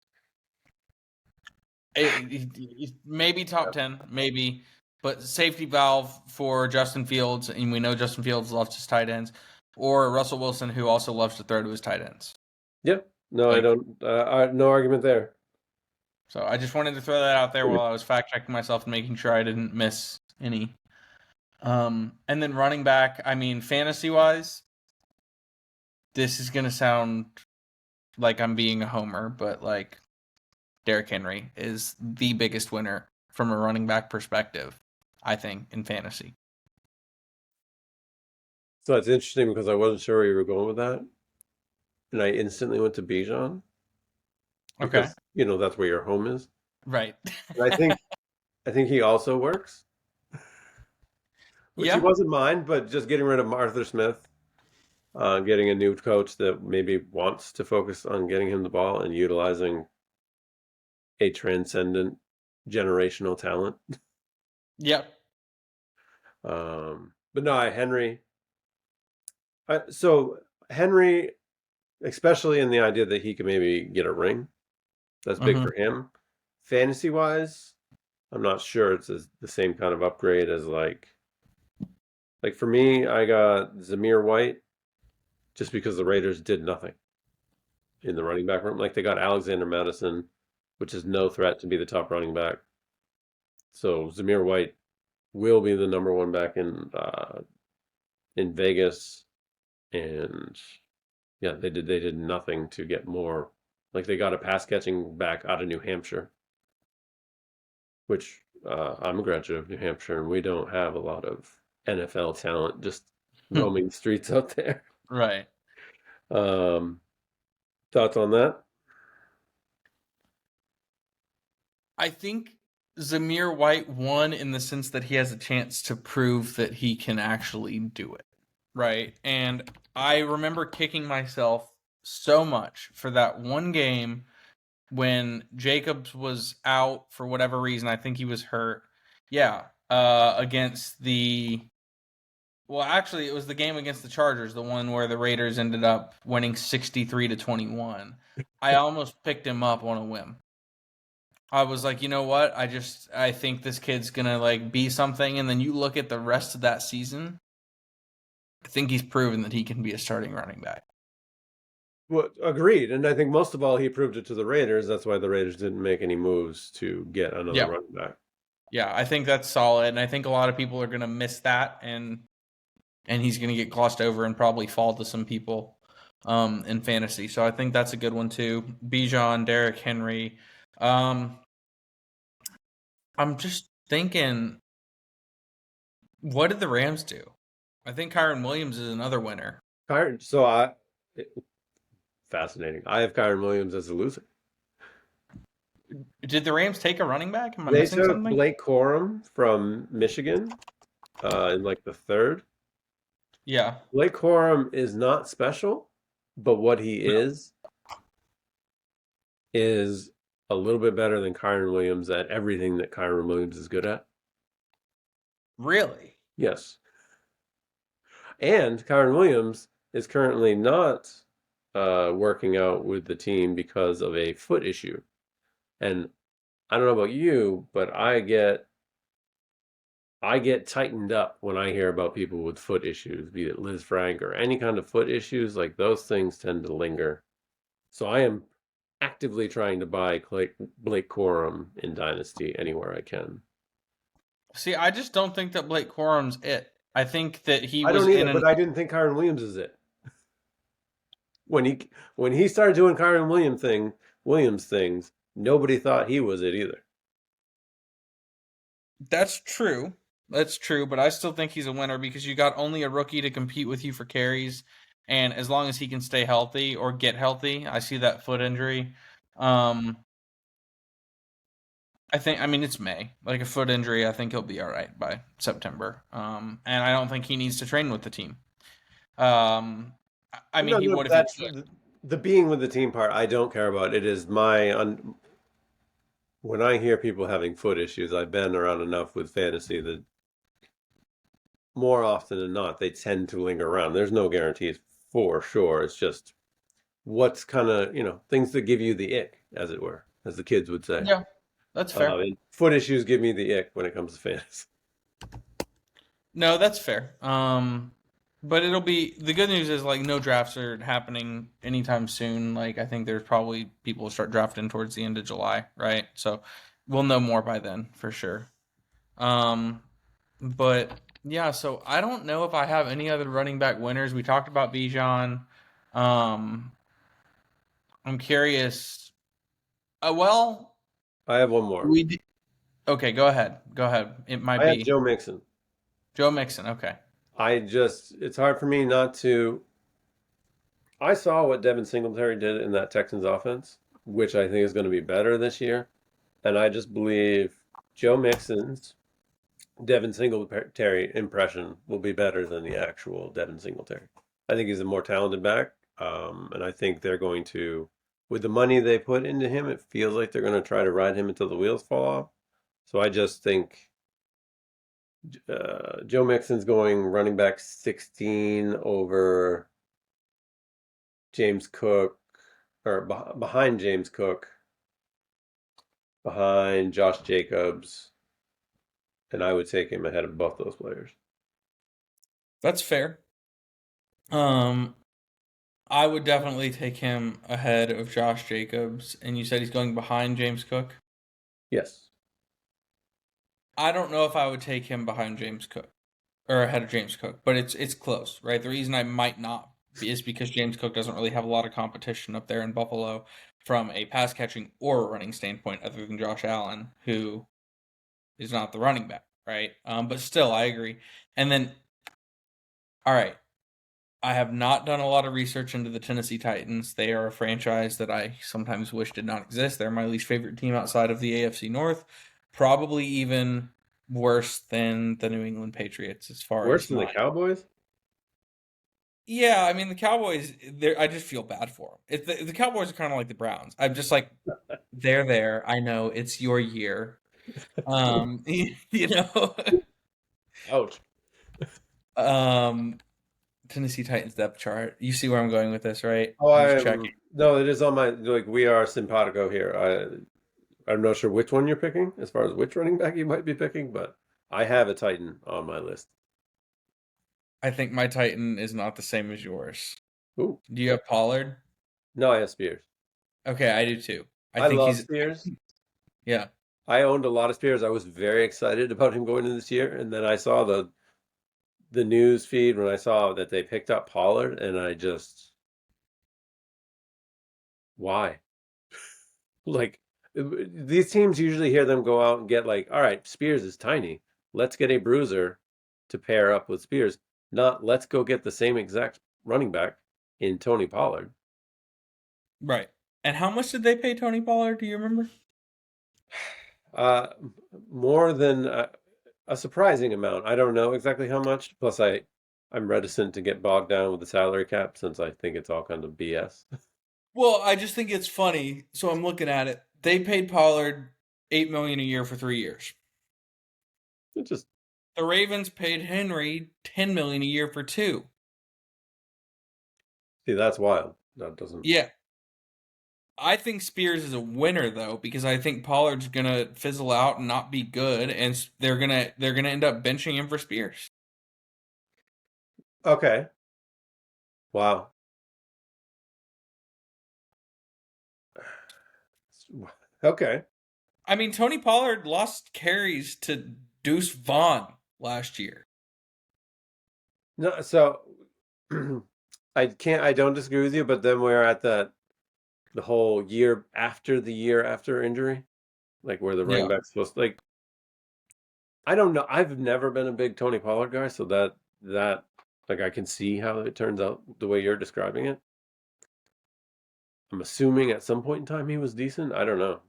Maybe top 10, maybe, but safety valve for Justin Fields, and we know Justin Fields loves his tight ends, or Russell Wilson, who also loves to throw to his tight ends. Yep. No, I Like, don't. No argument there. so I just wanted to throw that out there while I was fact checking myself and making sure I didn't miss any. And then running back, I mean, fantasy wise, this is gonna sound like I'm being a homer, but like Derrick Henry is the biggest winner from a running back perspective, I think, in fantasy. So it's interesting because I wasn't sure where you were going with that, and I instantly went to Bijan Okay. because that's where your home is. Right. And I think he also works, which he Yeah. wasn't mine, but just getting rid of Arthur Smith, getting a new coach that maybe wants to focus on getting him the ball and utilizing a transcendent generational talent. Yep. But no, Henry. So Henry, especially in the idea that he could maybe get a ring, that's big Hmm. for him. Fantasy wise, I'm not sure it's the same kind of upgrade as like for me, I got Zamir White just because the Raiders did nothing in the running back room. Like they got Alexander Madison, which is no threat to be the top running back. So Zamir White will be the number one back in Vegas, and yeah, they did nothing to get more. Like they got a pass catching back out of New Hampshire, which I'm a graduate of New Hampshire, and we don't have a lot of NFL talent just roaming the streets out there. Right. Um, Thoughts on that? I think Zamir White won in the sense that he has a chance to prove that he can actually do it. Right. And I remember kicking myself so much for that one game when Jacobs was out for whatever reason. I think he was hurt. Yeah. Against the Well, actually, it was the game against the Chargers, the one where the Raiders ended up winning 63-21. I almost picked him up on a whim. I was like, you know what? I think this kid's gonna like be something. And then you look at the rest of that season. I think he's proven that he can be a starting running back. Well, agreed. And I think most of all, he proved it to the Raiders. That's why the Raiders didn't make any moves to get another Yeah, running back. yeah, I think that's solid, and I think a lot of people are gonna miss that, and he's gonna get glossed over and probably fall to some people in fantasy. So I think that's a good one too. Bijan, Derrick Henry. Um, I'm just thinking, what did the Rams do? I think Kyron Williams is another winner. Kyron, so I fascinating. I have Kyron Williams as a loser. Did the Rams take a running back? Am I They missing took something? Blake Corum from Michigan in like the third. Yeah. Blake Corum is not special, but what he is a little bit better than Kyron Williams at everything that Kyron Williams is good at. Really? Yes. And Kyron Williams is currently not working out with the team because of a foot issue. And I don't know about you, but I get tightened up when I hear about people with foot issues, be it Liz Frank or any kind of foot issues, like those things tend to linger. So I am actively trying to buy Blake Corum in Dynasty anywhere I can. See, I just don't think that Blake Corum's it. I think that he I was don't in either, an but I didn't think Kyron Williams is it. When he started doing Williams things, nobody thought he was it either. That's true. That's true, but I still think he's a winner because you got only a rookie to compete with you for carries, and as long as he can stay healthy or get healthy, I see that foot injury. Um, I mean, it's May, like a foot injury. I think he'll be all right by September. And I don't think he needs to train with the team. I mean, No, he no, would if he that's could. the being with the team part. I don't care about. It is when I hear people having foot issues, I've been around enough with fantasy that more often than not they tend to linger around. There's no guarantees for sure. It's just what's kind of things that give you the ick, as it were, as the kids would say. Yeah, that's fair. And foot issues give me the ick when it comes to fantasy. No, that's fair. But it'll be the good news is like no drafts are happening anytime soon. Like I think there's probably people will start drafting towards the end of July, right? So we'll know more by then for sure. Um, but yeah, so I don't know if I have any other running back winners. We talked about Bijan. Um, I'm curious. Well, I have one more. we d- okay. Go ahead. Go ahead. It might I have be Joe Mixon. Joe Mixon. Okay. It's hard for me not to. I saw what Devin Singletary did in that Texans offense, which I think is going to be better this year. And I just believe Joe Mixon's Devin Singletary impression will be better than the actual Devin Singletary. I think he's a more talented back. And I think they're going to, with the money they put into him, it feels like they're going to try to ride him until the wheels fall off. So I just think Joe Mixon's going running back 16 over James Cook, or behind James Cook, behind Josh Jacobs, and I would take him ahead of both those players. That's fair. Um, I would definitely take him ahead of Josh Jacobs, and you said he's going behind James Cook. Yes. I don't know if I would take him behind James Cook or ahead of James Cook, but it's close, right? The reason I might not is because James Cook doesn't really have a lot of competition up there in Buffalo from a pass catching or a running standpoint, other than Josh Allen, who is not the running back, right? But still, I agree. And then, all right, I have not done a lot of research into the Tennessee Titans. They are a franchise that I sometimes wish did not exist. They're my least favorite team outside of the AFC North. Probably even worse than the New England Patriots as far Worse as than the my. Cowboys? Yeah, I mean the Cowboys. I just feel bad for them. The Cowboys are kind of like the Browns. I'm just like they're there. I know it's your year. You know. Ouch. um, Tennessee Titans depth chart. You see where I'm going with this, right? Oh, I'm just checking. no, it is on my, like, we are simpatico here. I'm not sure which one you're picking as far as which running back you might be picking, but I have a Titan on my list. I think my Titan is not the same as yours. Ooh, Do you okay. have Pollard? No, I have Spears. Okay, I do too. I I think love he's Spears. yeah. I owned a lot of Spears. I was very excited about him going into this year, and then I saw the news feed when I saw that they picked up Pollard, and I just, why? Like, these teams usually hear them go out and get, like, all right, Spears is tiny. Let's get a bruiser to pair up with Spears. Not let's go get the same exact running back in Tony Pollard. Right. And how much did they pay Tony Pollard? Do you remember? Uh, More than a surprising amount. I don't know exactly how much. Plus, I'm reticent to get bogged down with the salary cap since I think it's all kind of BS. Well, I just think it's funny. So I'm looking at it. They paid Pollard 8 million a year for 3 years. It just The Ravens paid Henry 10 million a year for two. See, that's wild. That doesn't. Yeah. I think Spears is a winner though, because I think Pollard's gonna fizzle out and not be good, and they're gonna end up benching him for Spears. Okay. Wow. Okay. I mean, Tony Pollard lost carries to Deuce Vaughn last year. No, so I don't disagree with you, but then we're at the whole year after injury, like where the running Yeah. back's supposed to, like, I don't know. I've never been a big Tony Pollard guy, so that like I can see how it turns out the way you're describing it. I'm assuming at some point in time he was decent. I don't know.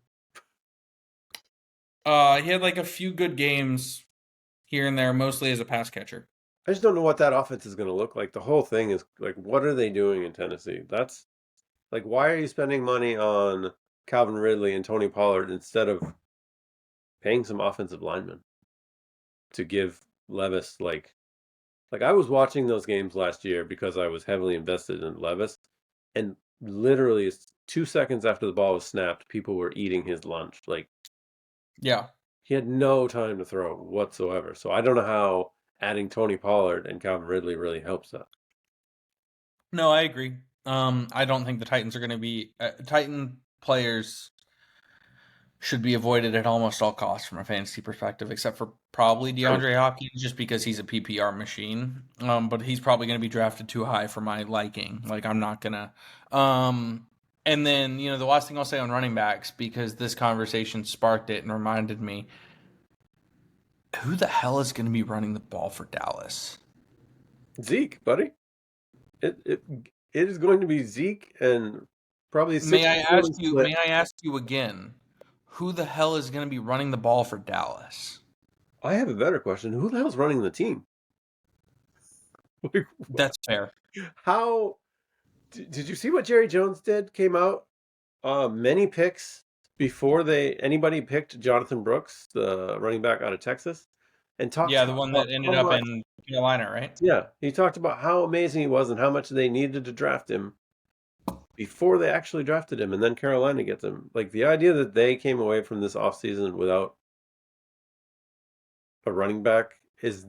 He had like a few good games here and there, mostly as a pass catcher. I just don't know what that offense is going to look like. The whole thing is like, what are they doing in Tennessee? That's like, why are you spending money on Calvin Ridley and Tony Pollard instead of paying some offensive linemen to give Levis, like I was watching those games last year because I was heavily invested in Levis, and literally 2 seconds after the ball was snapped, people were eating his lunch. Like, Yeah. he had no time to throw whatsoever. So I don't know how adding Tony Pollard and Calvin Ridley really helps that. No, I agree. I don't think the Titans are going to be Titan players should be avoided at almost all costs from a fantasy perspective, except for probably DeAndre Hopkins, just because he's a PPR machine. But he's probably going to be drafted too high for my liking. Like I'm not gonna. And then the last thing I'll say on running backs, because this conversation sparked it and reminded me, who the hell is going to be running the ball for Dallas? Zeke, buddy. It it it is going to be Zeke and probably a May I 60 ask forty you? split. May I ask you again? Who the hell is going to be running the ball for Dallas? I have a better question. Who the hell's running the team? Like, That's fair. how did you see what Jerry Jones did? Came out many picks before they anybody picked Jonathan Brooks, the running back out of Texas, and talked Yeah, the one about that ended how up much. in Carolina, right? Yeah, he talked about how amazing he was and how much they needed to draft him before they actually drafted him, and then Carolina gets him. Like the idea that they came away from this offseason without a running back is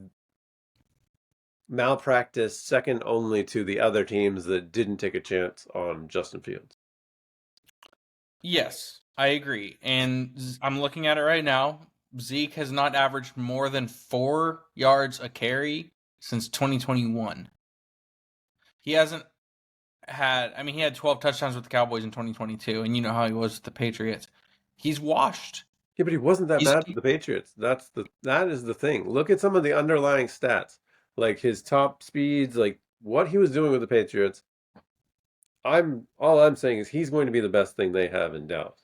malpractice second only to the other teams that didn't take a chance on Justin Fields. Yes, I agree. And I'm looking at it right now. Zeke has not averaged more than 4 yards a carry since 2021. He hasn't I mean, he had 12 touchdowns with the Cowboys in 2022, and you know how he was with the Patriots. He's washed. Yeah, but he wasn't that He's bad for the Patriots. That is the thing. Look at some of the underlying stats, like his top speeds, like what he was doing with the Patriots. I'm saying is he's going to be the best thing they have in Dallas.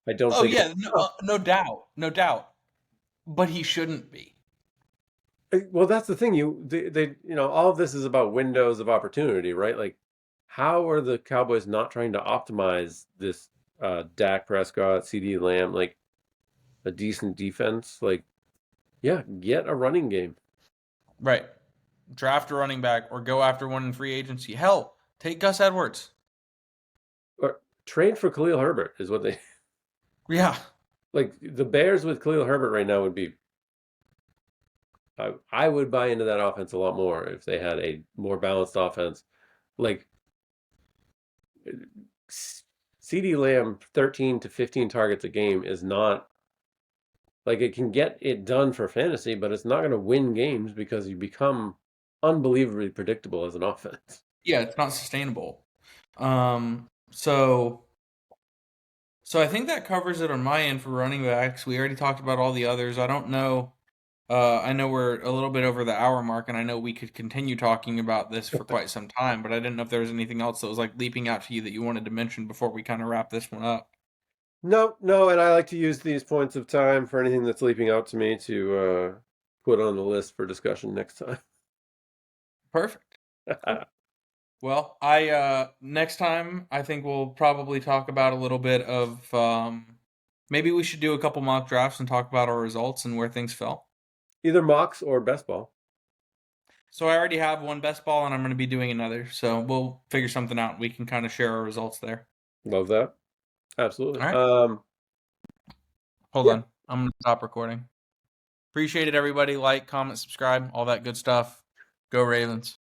I don't Oh think yeah, it's enough. no doubt, no doubt. But he shouldn't be. Well, that's the thing. All of this is about windows of opportunity, right? Like, how are the Cowboys not trying to optimize this Dak Prescott, CD Lamb, like a decent defense? Like, yeah, get a running game Right. Draft a running back or go after one in free agency. Hell, take Gus Edwards. or trade for Khalil Herbert is what they Yeah. like. The Bears with Khalil Herbert right now would be. I would buy into that offense a lot more if they had a more balanced offense. Like CD Lamb, 13 to 15 targets a game is not like it can get it done for fantasy, but it's not going to win games because you become unbelievably predictable as an offense. Yeah, it's not sustainable. So I think that covers it on my end for running backs. We already talked about all the others. I don't know. I know we're a little bit over the hour mark, and I know we could continue talking about this for quite some time, but I didn't know if there was anything else that was like leaping out to you that you wanted to mention before we kind of wrap this one up. No, no, and I like to use these points of time for anything that's leaping out to me to put on the list for discussion next time. Perfect. Cool. Well, I next time I think we'll probably talk about a little bit of maybe we should do a couple mock drafts and talk about our results and where things fell. Either mocks or best ball. So I already have one best ball and I'm going to be doing another. So we'll figure something out. We can kind of share our results there. Love that. Absolutely. All right. Hold Yeah. on. I'm going to stop recording. Appreciate it, everybody. Like, comment, subscribe, all that good stuff. Go Ravens.